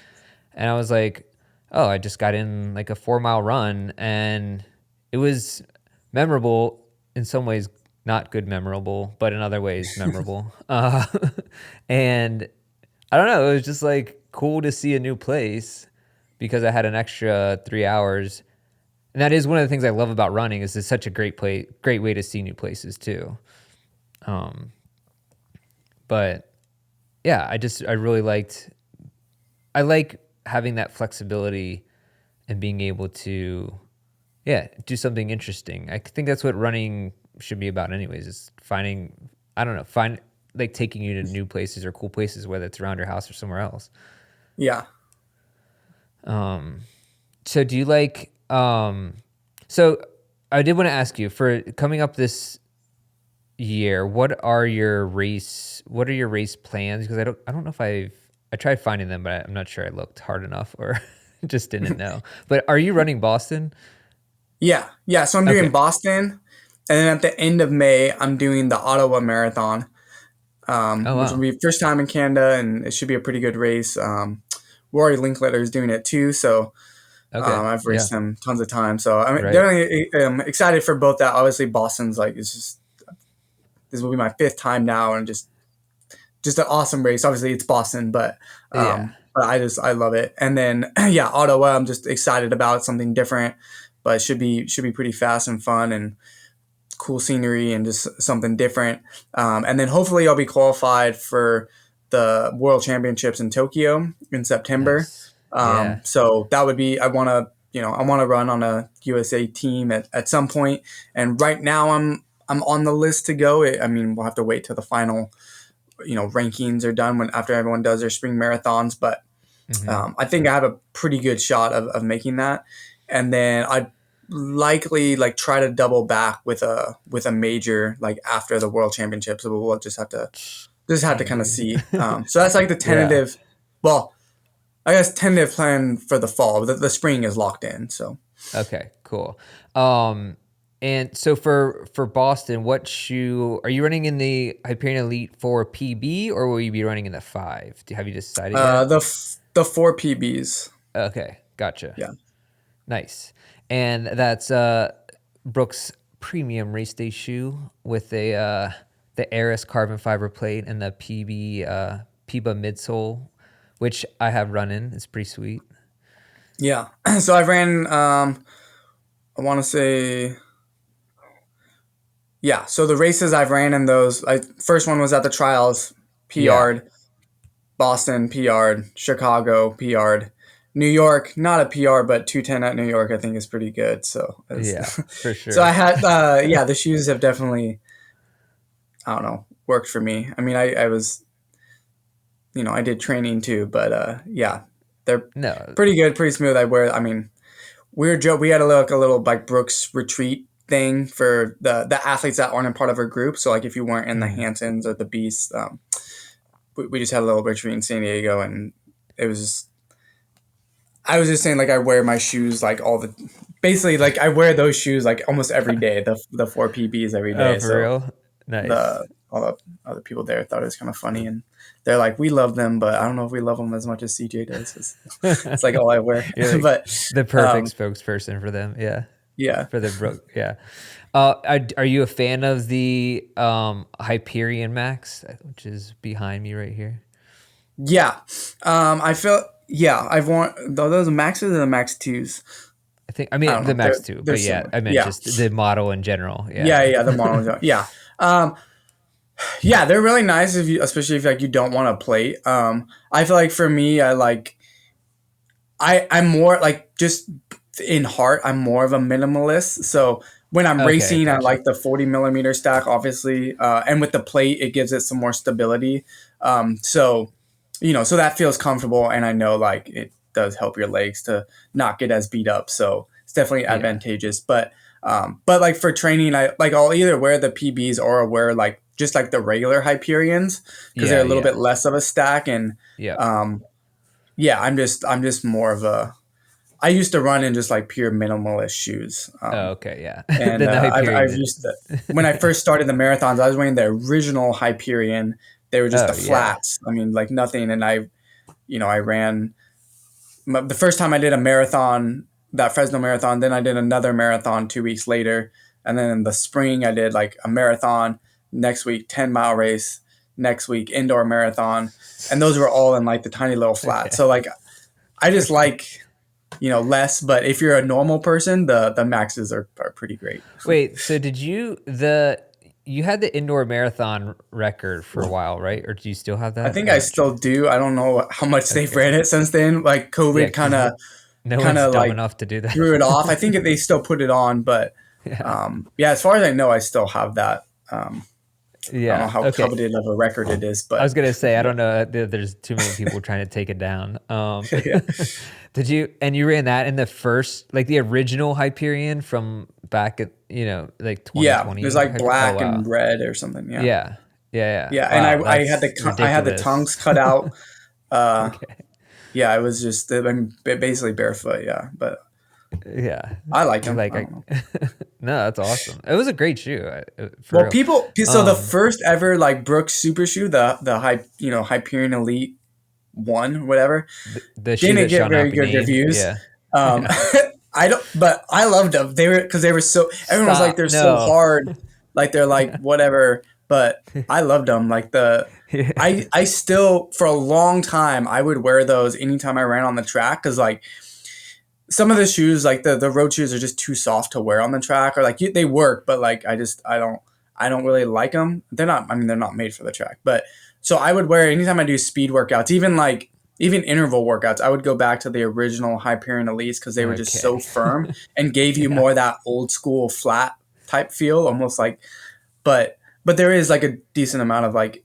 and I was like, oh, I just got in like a 4 mile run, and it was memorable in some ways, not good memorable, but in other ways memorable. And I don't know, it was just like cool to see a new place because I had an extra 3 hours. And that is one of the things I love about running, is it's such a great way to see new places too. Um, but yeah, I really I like having that flexibility and being able to, yeah, do something interesting. I think that's what running should be about anyways, is finding, I don't know, like taking you to new places or cool places, whether it's around your house or somewhere else. Yeah. So do you like so I did want to ask you for coming up this year, what are your race plans? Because I don't know if I tried finding them, but I'm not sure I looked hard enough or just didn't know. But are you running Boston? Yeah. So I'm doing Okay. Boston, and then at the end of May, I'm doing the Ottawa Marathon, Oh which will wow. be first time in Canada, and it should be a pretty good race. Rory Linkletter is doing it too, so Okay. I've Yeah. raced him tons of times. So I'm Right. definitely excited for both that. Obviously, Boston's like it's just this will be my fifth time now, and just an awesome race. Obviously, it's Boston, Yeah. but I love it. And then yeah, Ottawa, I'm just excited about something different, but it should be pretty fast and fun and cool scenery and just something different. And then hopefully I'll be qualified for the World Championships in Tokyo in September. Nice. Yeah. So that would be I want to run on a USA team at some point. And right now I'm on the list to go. I mean, we'll have to wait till the final rankings are done when after everyone does their spring marathons, but Hmm. I think I have a pretty good shot of making that. And then I'd likely like try to double back with a major like after the world championships. So we'll just have to Dang, kind of dude. see. So that's like the Yeah. tentative. Well, I guess tentative plan for the fall. The spring is locked in. So Okay, cool. Um, and so for Boston, what shoe are you running in the Hyperion Elite 4 PB or will you be running in the 5? Have you decided yet? the four PBs. Okay, gotcha. Yeah. Nice. And that's Brooks premium race day shoe with the Aris carbon fiber plate and the PIBA midsole, which I have running. It's pretty sweet. Yeah. So I ran. I want to say. Yeah. So the races I've ran in those, first one was at the trials, Yeah. PR'd, Boston PR'd, Chicago PR'd, New York not a PR, but 210 at New York I think is pretty good. So Yeah, for so I sure. had yeah, the shoes have definitely I don't know worked for me. I mean I was I did training too, but yeah, they're No. pretty good, pretty smooth. I wear. I mean, weird joke. We had a little like Brooks retreat thing for the athletes that aren't a part of our group. So like if you weren't in the Mhm. Hansons or the Beasts, we just had a little retreat in San Diego, and it was just. I was just saying like I wear my shoes like all the basically like I wear those shoes like almost every day, the four PBs every Oh, day. for So real? Nice. the all the other people there thought it was kind of funny, and they're like, we love them, but I don't know if we love them as much as CJ does. It's like all I wear. You're like But the perfect spokesperson for them. Yeah. yeah, For the Brook. Yeah. Are you a fan of the Hyperion Max, which is behind me right here? yeah. I feel yeah. I've worn those maxes and the max twos. I I mean don't the know. Max too, They're but yeah, similar. I meant Yeah, just the model in general. yeah, Yeah. yeah. The models. Yeah, um, yeah. They're really nice if you, especially if like you don't want to plate. I feel like for me, I'm more like just in heart. I'm more of a minimalist. So when I'm Okay, racing, I gotcha. like the 40 millimeter stack, obviously, and with the plate, it gives it some more stability. So so that feels comfortable, and I know like it does help your legs to not get as beat up. So it's definitely Yeah. advantageous. But like for training, I'll either wear the PBs or I'll wear like just like the regular Hyperions because they're Yeah, a little bit yeah. less of a stack and Yep. um, yeah, I'm just more of a. I used to run in just like pure minimalist shoes, Oh, okay, yeah. and Then the I've Hyperion. used to when I first started the marathons. I was wearing the original Hyperion. They were just the Oh, yeah. flats. I mean, like nothing. And I ran the first time I did a marathon, that Fresno marathon. Then I did another marathon 2 weeks later, and then in the spring I did like a marathon. Next week, 10-mile race. Next week, indoor marathon, and those were all in like the tiny little flats. Okay. So like I just like less, but if you're a normal person, the maxes are pretty great. Wait, so you had the indoor marathon record for a while, right? Or do you still have I that? think I'm I not sure. still do. I don't know how much they've Okay. ran it since then. Like Yeah, COVID kind because of no kind one's of dumb like enough to do that. threw it off. I think they still put it on, but Yeah. yeah, as far as I know, I still have that. I don't know Yeah. how Okay. coveted of a record it is, I was but gonna say I don't know. There's too many people trying to take it down. yeah. You ran that in the first, like the original Hyperion from back at like Yeah, it 2020? was like Oh black wow. and red or something. Yeah. Yeah. Yeah. Yeah, and Wow. I That's I had the ridiculous. tongues cut out. Uh, Okay. yeah, it was just I mean, basically barefoot. Yeah, but Yeah. I liked You're them. like I don't know. no, that's awesome. It was a great shoe, for Well, real. so the Um, first ever like Brooks Super Shoe, the Hyperion Elite One, whatever, the shoe didn't that get shall not very be good named. reviews. Yeah. Um, I don't, but I loved them. They were because they were so. Everyone was like, Stop. they're so No. hard, like they're like whatever. But I loved them. Like Yeah. I still for a long time I would wear those anytime I ran on the track because like some of the shoes like the road shoes are just too soft to wear on the track or like they work but like I don't really like them. They're not, I mean, they're not made for the track, but so I would wear anytime I do speed workouts, even interval workouts, I would go back to the original Hyperion Elites because they were just so Okay. firm and gave you Yeah. more that old school flat type feel, almost like, but there is like a decent amount of like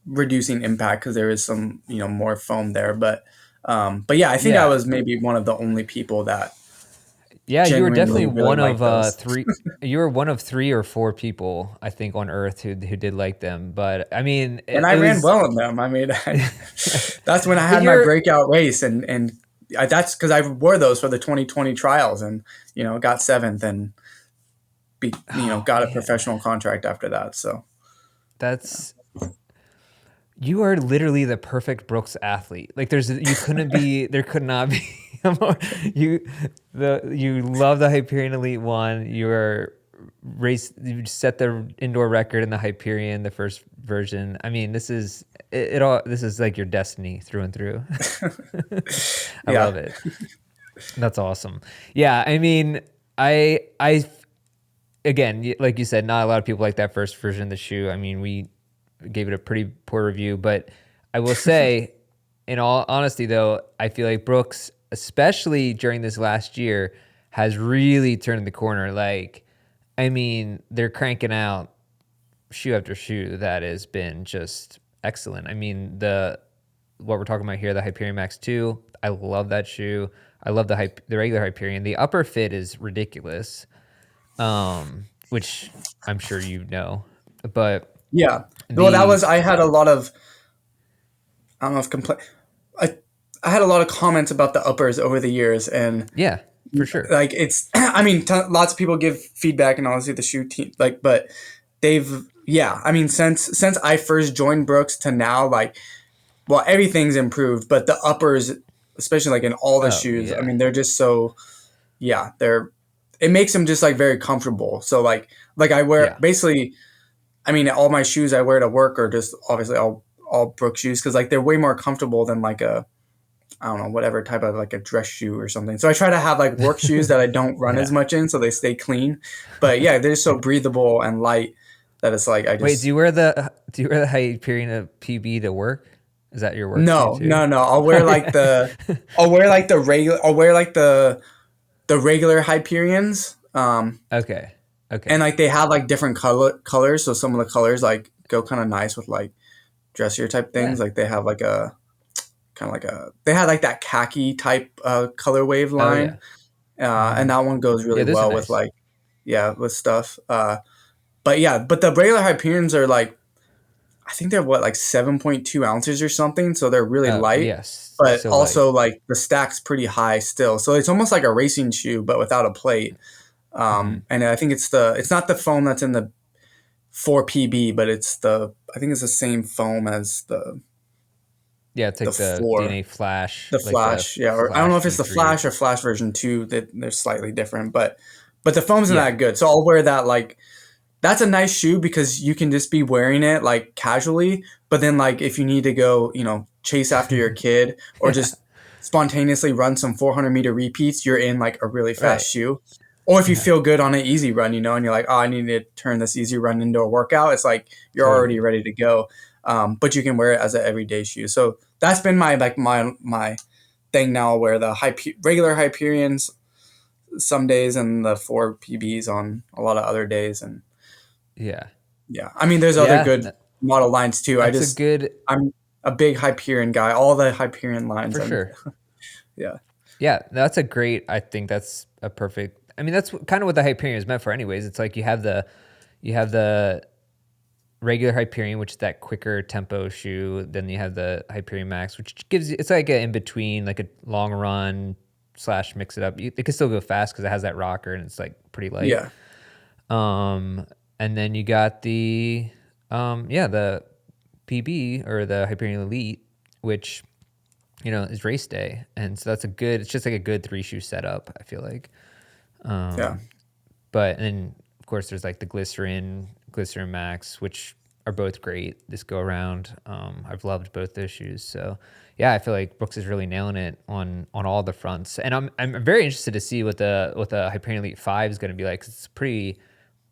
reducing impact because there is some more foam there, but yeah, I think I Yeah. was maybe one of the only people that Yeah, you were definitely genuinely really one like of those. three. You were one of 3 or 4 people, I think, on Earth who did like them. But I mean, And I it ran was. well in them. I mean, that's when I But had my you're. breakout race, and that's because I wore those for the 2020 trials, and got seventh, and Oh got a man, professional contract after that. So that's. You are literally the perfect Brooks athlete. Like you couldn't be, there could not be a more, you love the Hyperion Elite One. You set the indoor record in the Hyperion, the first version. I mean, this is this is like your destiny through and through. I yeah, love it. That's awesome. Yeah, I mean, I again, like you said, not a lot of people like that first version of the shoe. I mean, we gave it a pretty poor review, but I will say, in all honesty, though, I feel like Brooks, especially during this last year, has really turned the corner. Like, I mean, they're cranking out shoe after shoe that has been just excellent. I mean, what we're talking about here, the Hyperion Max 2, I love that shoe. I love the regular Hyperion. The upper fit is ridiculous, which I'm sure you know, but yeah. Well, that the was I had a lot of I don't know if I I had a lot of comments about the uppers over the years, and yeah, for sure. like it's I mean lots of people give feedback and obviously the shoe team like but they've yeah I mean since I first joined Brooks to now like well everything's improved but the uppers especially like in all the Oh shoes I yeah, mean they're just so yeah they're it makes them just like very comfortable so like I wear yeah, basically I mean all my shoes I wear to work are just obviously all Brooks shoes because like they're way more comfortable than like a I don't know, whatever type of like a dress shoe or something. So I try to have like work shoes that I don't run as yeah. much in so they stay clean. But yeah, they're just so breathable and light that it's like I Wait, do just you wear the Hyperion of PB to work? Is that your work shoe no, too? no, no. I'll wear like the regular I'll wear like the regular Hyperions. Okay, okay, And like they have like different colors. So some of the colors like go kind of nice with like dressier type yeah. things. Like they have like a kind of like a they had like that khaki type color wave Oh line. yeah, hmm And that one goes yeah. really Those are well with nice. like yeah with stuff but yeah but the regular Hyperions are like I think they're what like 7.2 ounces or something so they're really Oh light yes, but so light. also like the stack's pretty high still so it's almost like a racing shoe but without a plate Hmm. and I think it's not the foam that's in the 4PB but I think it's the same foam as Yeah, it's the like the 4 DNA Flash, the like the Flash yeah or I don't know Flash if it's the V3. Flash or Flash version 2 that they're slightly different but the foam's not Yeah, that good so I'll wear that like that's a nice shoe because you can just be wearing it like casually. But then like if you need to go, chase after your kid or yeah, just spontaneously run some 400-meter repeats, you're in like a really fast right. shoe. Or if you Yeah, feel good on an easy run, and you're like, oh, I need to turn this easy run into a workout. It's like you're already totally. ready to go. But you can wear it as an everyday shoe. So that's been my thing now. I'll wear the regular Hyperions some days and the 4PBs on a lot of other days and Yeah. Yeah. I mean, there's other Yeah, good model lines too. that's a good I'm a big Hyperion guy. All the Hyperion lines. for sure. Yeah. Yeah, that's a great. I think that's a perfect. I mean, that's kind of what the Hyperion is meant for, anyways. It's like you have the regular Hyperion, which is that quicker tempo shoe. Then you have the Hyperion Max, which gives you, it's like an in between, like a long run slash mix it up. It can still go fast because it has that rocker and it's like pretty light. Yeah. And then you got the PB or the Hyperion Elite, which is race day, and so it's just like a good 3-shoe setup, I feel like. Yeah. But and then of course there's like the Glycerin Max, which are both great this go around. I've loved both those shoes. So yeah, I feel like Brooks is really nailing it on all the fronts. And I'm very interested to see what the Hyperion Elite 5 is going to be like. 'Cause it's pretty.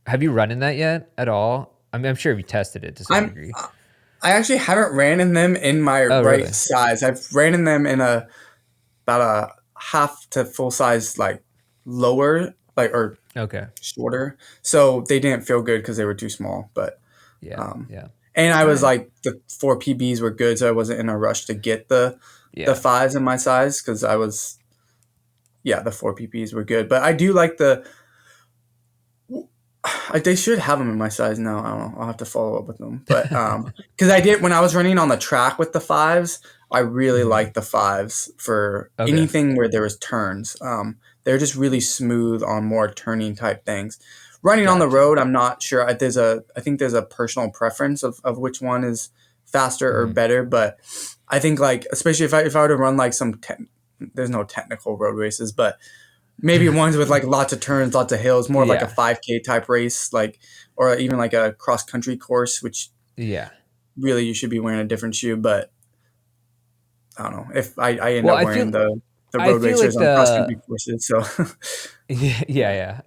Have you run in that yet at all? I mean, I'm sure you tested it to some degree. I actually haven't ran in them in my Really? size. I've ran in them in about a half to full size, like lower, like or Okay. shorter. So they didn't feel good because they were too small. But Yeah. Yeah. and I was like the 4 PBs were good, so I wasn't in a rush to get the fives in my size because the 4 PBs were good. But I do like they should have them in my size now. I don't know. I'll have to follow up with them. But because I did when I was running on the track with the fives, I really liked the fives for anything where there was turns. They're just really smooth on more turning type things. Running on the road, I'm not sure. I think there's a personal preference of which one is faster or better. But I think like especially if I were to run like there's no technical road races, but maybe ones with like lots of turns, lots of hills, more like a 5K type race, like or even like a cross country course, which really you should be wearing a different shoe. But I don't know if I end up wearing the road racers on cross country courses. So yeah.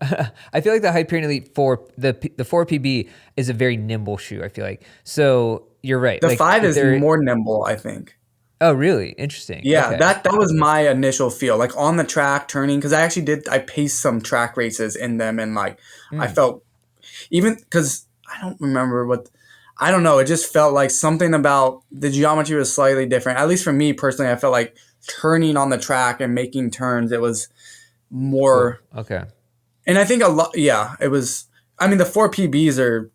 I feel like the Hyperion Elite 4, the 4 PB is a very nimble shoe. I feel like so you're right. The 5 is more nimble, I think. Oh, really? Interesting. Yeah, okay. that was my initial feel, like on the track turning, because I paced some track races in them, and like I felt even because I don't remember I don't know, it just felt like something about the geometry was slightly different. At least for me personally, I felt like turning on the track and making turns, it was more okay. And I think a lot, it was. I mean, the 4 PBs are.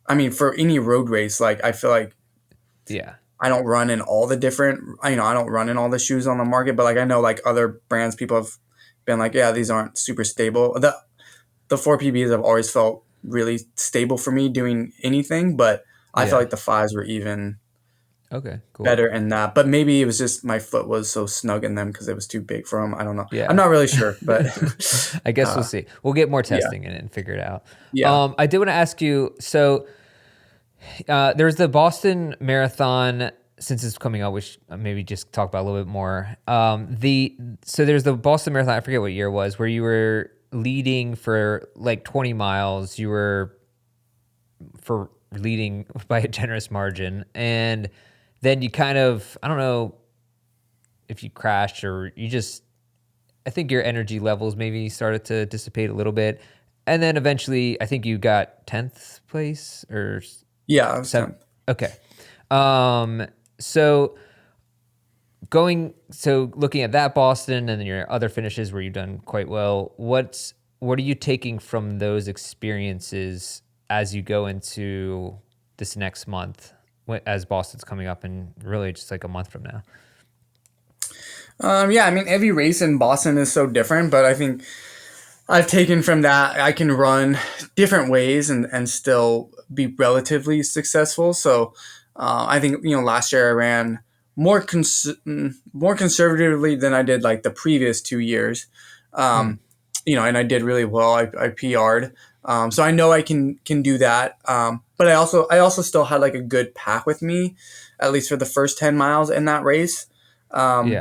I mean, for any road race, like I feel like. Yeah. I don't run in all the different, I don't run in all the shoes on the market, but like I know like other brands, people have been like, yeah, these aren't super stable. The 4 PBs have always felt really stable for me doing anything, but I felt like the 5s were even better in that. But maybe it was just my foot was so snug in them because it was too big for them. I don't know. Yeah. I'm not really sure, but I guess we'll see. We'll get more testing in it and figure it out. Yeah. I did want to ask you, so there's the Boston Marathon, since it's coming up, which maybe just talk about a little bit more. So there's the Boston Marathon, I forget what year it was, where you were leading for like 20 miles. You were leading by a generous margin. And then you kind of, I don't know if you crashed or I think your energy levels maybe started to dissipate a little bit. And then eventually, I think you got 10th place or... Yeah. 7th. Okay. So looking at that Boston and then your other finishes where you've done quite well, what are you taking from those experiences as you go into this next month, as Boston's coming up in really just like a month from now? I mean, every race in Boston is so different, but I think I've taken from that I can run different ways and still be relatively successful. So I think last year I ran more conservatively than I did like the previous 2 years. And I did really well. I PR'd. So I know I can do that. But I also still had like a good pack with me, at least for the first 10 miles in that race,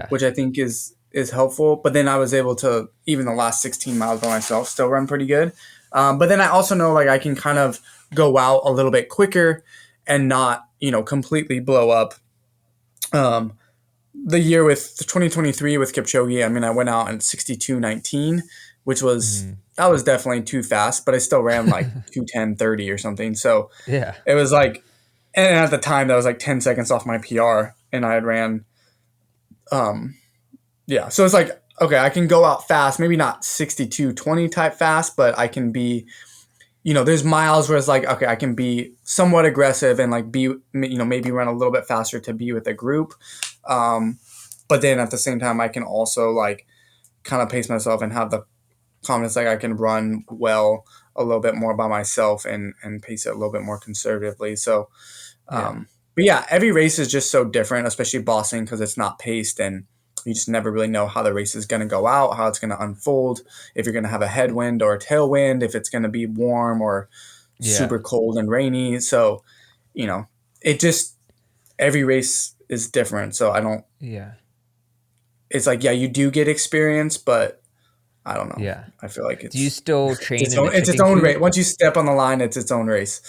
which I think is helpful. But then I was able to, even the last 16 miles by myself, still run pretty good. But then I also know like I can kind of go out a little bit quicker and not, completely blow up. The year with 2023 with Kipchoge, I mean, I went out in 62:19, which was that was definitely too fast, but I still ran like 2:10:30 or something. So Yeah. it was like, and at the time that was like 10 seconds off my PR, and I had ran, yeah. So it's like, okay, I can go out fast, maybe not 62:20 type fast, but I can be, there's miles where it's like, okay, I can be somewhat aggressive and like be, maybe run a little bit faster to be with a group. But then at the same time, I can also like kind of pace myself and have the confidence like I can run well a little bit more by myself and pace it a little bit more conservatively. So, Yeah. but yeah, every race is just so different, especially Boston because it's not paced and you just never really know how the race is going to go out, how it's going to unfold, if you're going to have a headwind or a tailwind, if it's going to be warm or Yeah. super cold and rainy. So, you know, it just, every race is different. So I don't, Yeah. it's like, yeah, you do get experience, but I don't know. Yeah. I feel like Do you it's still it's train its in a own, it's its chicken own race. coop? Once you step on the line, it's its own race.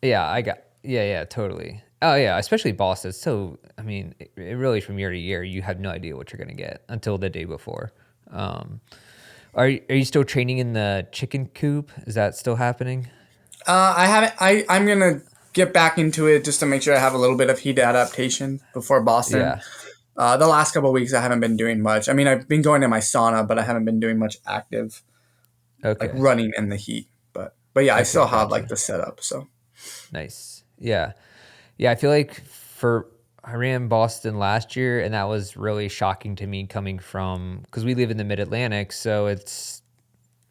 Yeah, yeah, totally. Oh yeah, especially Boston. So I mean, it really from year to year, you have no idea what you're gonna get until the day before. Um, are you still training in the chicken coop? Is that still happening? I haven't. I'm gonna get back into it just to make sure I have a little bit of heat adaptation before Boston. Yeah. The last couple of weeks, I haven't been doing much. I mean, I've been going to my sauna, but I haven't been doing much active, like Okay. running in the heat. But yeah, I Okay. still have like Gotcha. the setup. So Nice. Yeah. Yeah. I feel like I ran Boston last year, and that was really shocking to me coming from because we live in the Mid Atlantic, so it's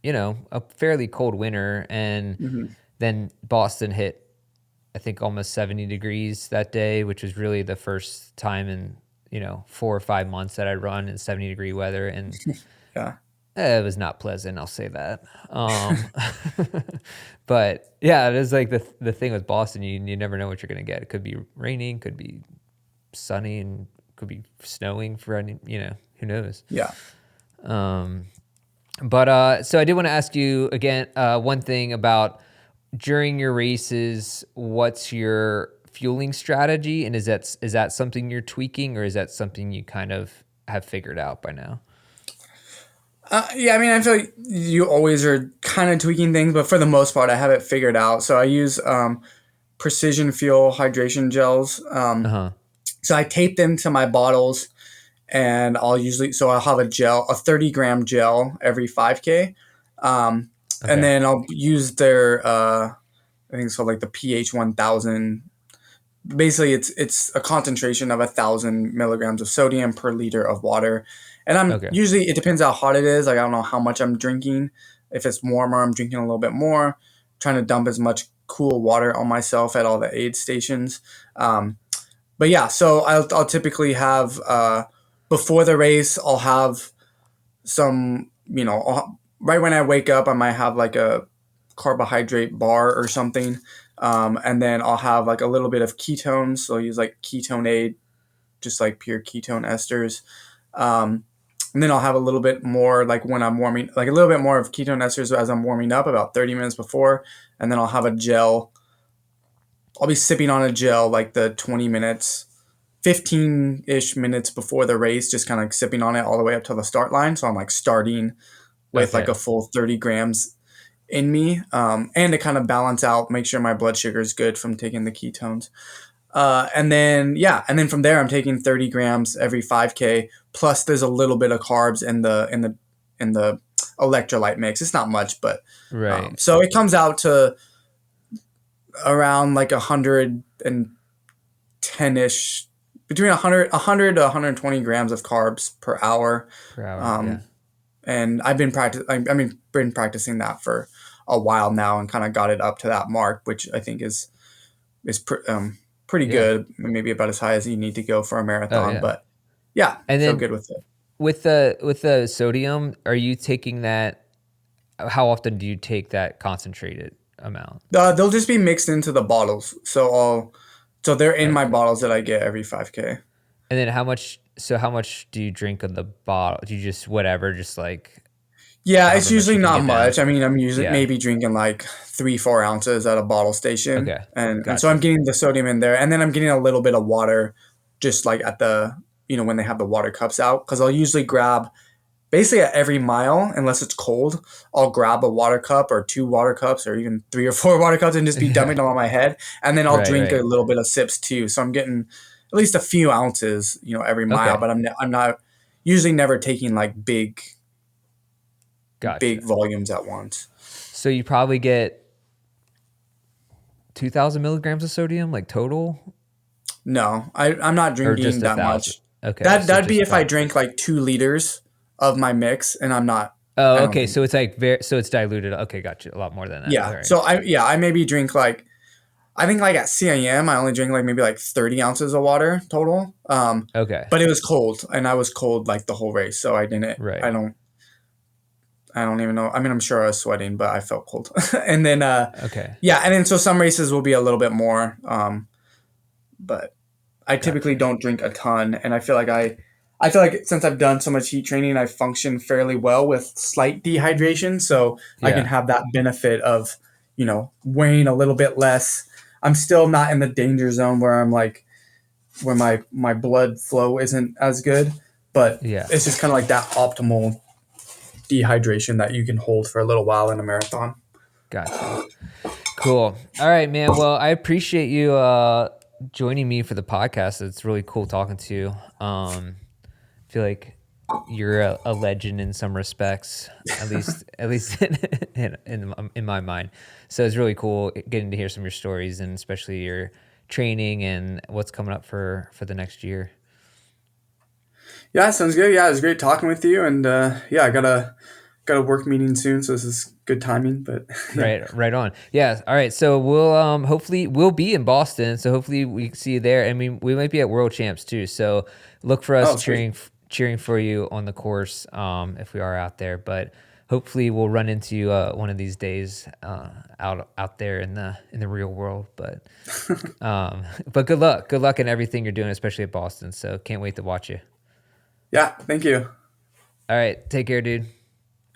a fairly cold winter, and mhm. then Boston hit I think almost 70 degrees that day, which was really the first time in, 4 or 5 months that I run in 70-degree weather. And Yeah, it was not pleasant, I'll say that. But yeah, it is like the thing with Boston, you never know what you're going to get. It could be raining, could be sunny, and could be snowing for any, who knows. yeah. Um, but so I did want to ask you again one thing about during your races. What's your fueling strategy, and is that something you're tweaking, or is that something you kind of have figured out by now? Yeah, I mean, I feel like you always are kind of tweaking things, but for the most part, I have it figured out. So I use precision fuel hydration gels. Uh huh. So I tape them to my bottles, and I'll have a gel, a 30-gram gel every 5K. And Okay. then I'll use their, I think it's called like the pH 1000. Basically, it's a concentration of 1,000 milligrams of sodium per liter of water. And Okay. it depends how hot it is. Like, I don't know how much I'm drinking. If it's warmer, I'm drinking a little bit more, trying to dump as much cool water on myself at all the aid stations. But yeah, so I'll typically have, before the race, I'll have some, right when I wake up, I might have like a carbohydrate bar or something. And then I'll have like a little bit of ketones. So I'll use like ketone aid, just like pure ketone esters. Um, and then I'll have a little bit more like when I'm warming, like a little bit more of ketone esters as I'm warming up about 30 minutes before. And then I'll have a gel. I'll be sipping on a gel like the 20 minutes 15-ish minutes before the race, just kind of like sipping on it all the way up to the start line. So I'm like starting with like Okay. a full 30 grams in me, and to kind of balance out, make sure my blood sugar is good from taking the ketones. And then from there, I'm taking 30 grams every 5K. Plus, there's a little bit of carbs in the electrolyte mix. It's not much, but Right. so it comes out to around like 110-ish, between 100 to 120 grams of carbs per hour. Per hour. Yeah. Um, and been practicing that for a while now, and kind of got it up to that mark, which I think is pretty Yeah. good. Maybe about as high as you need to go for a Oh marathon, yeah. but yeah, And feel then good with it. with the sodium, are you taking that? How often do you take that concentrated amount? They'll just be mixed into the bottles, so they're in my Okay. bottles that I get every 5K. And then how much? So how much do you drink of the bottle? Do you just whatever, just like Yeah, it's however much usually you can not get down? much. I mean, I'm usually Yeah. maybe drinking like 3-4 ounces at a bottle station, Okay. and so I'm Gotcha. getting the sodium in there, and then I'm getting a little bit of water, just like at the when they have the water cups out, because I'll usually grab basically at every mile, unless it's cold, I'll grab a water cup or 2 water cups or even 3 or 4 water cups and just be dumping them on my head. And then I'll drink a little bit of sips too. So I'm getting at least a few ounces, every mile, but I'm not usually never taking like big volumes at once. So you probably get 2,000 milligrams of sodium, like total? No, I'm not drinking that much. Okay. That'd be if I drank like 2 liters of my mix, and I'm not. Oh, okay. So it's like so it's diluted. Okay, got you. A lot more than that. Yeah. Right. So I maybe drink like, I think like at CIM I only drink like maybe like 30 ounces of water total. Okay. But it was cold, and I was cold like the whole race, so I didn't. Right. I don't even know. I mean, I'm sure I was sweating, but I felt cold. And then yeah, and then so some races will be a little bit more. But I typically don't drink a ton, and I feel like since I've done so much heat training, I function fairly well with slight dehydration, so I can have that benefit of, weighing a little bit less. I'm still not in the danger zone where I'm like, where my blood flow isn't as good, but it's just kind of like that optimal dehydration that you can hold for a little while in a marathon. Gotcha. Cool. All right, man. Well, I appreciate you joining me for the podcast. It's really cool talking to you. I feel like you're a legend in some respects, at least in my mind. So it's really cool getting to hear some of your stories, and especially your training and what's coming up for the next year. Yeah, sounds good. Yeah, it was great talking with you, and I got a work meeting soon, so this is good timing. But right on. Yeah. All right. So we'll hopefully we'll be in Boston. So hopefully we see you there. I mean, we might be at World Champs too. So look for us cheering for you on the course if we are out there. But hopefully we'll run into you one of these days out there in the real world. But good luck in everything you're doing, especially at Boston. So can't wait to watch you. Yeah, thank you. All right, take care, dude.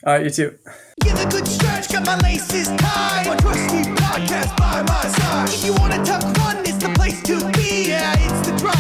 All right, you too. Give a good stretch, got my laces tied. My trusty podcast by my side. If you wanna talk fun, it's the place to be. Yeah, it's the drop.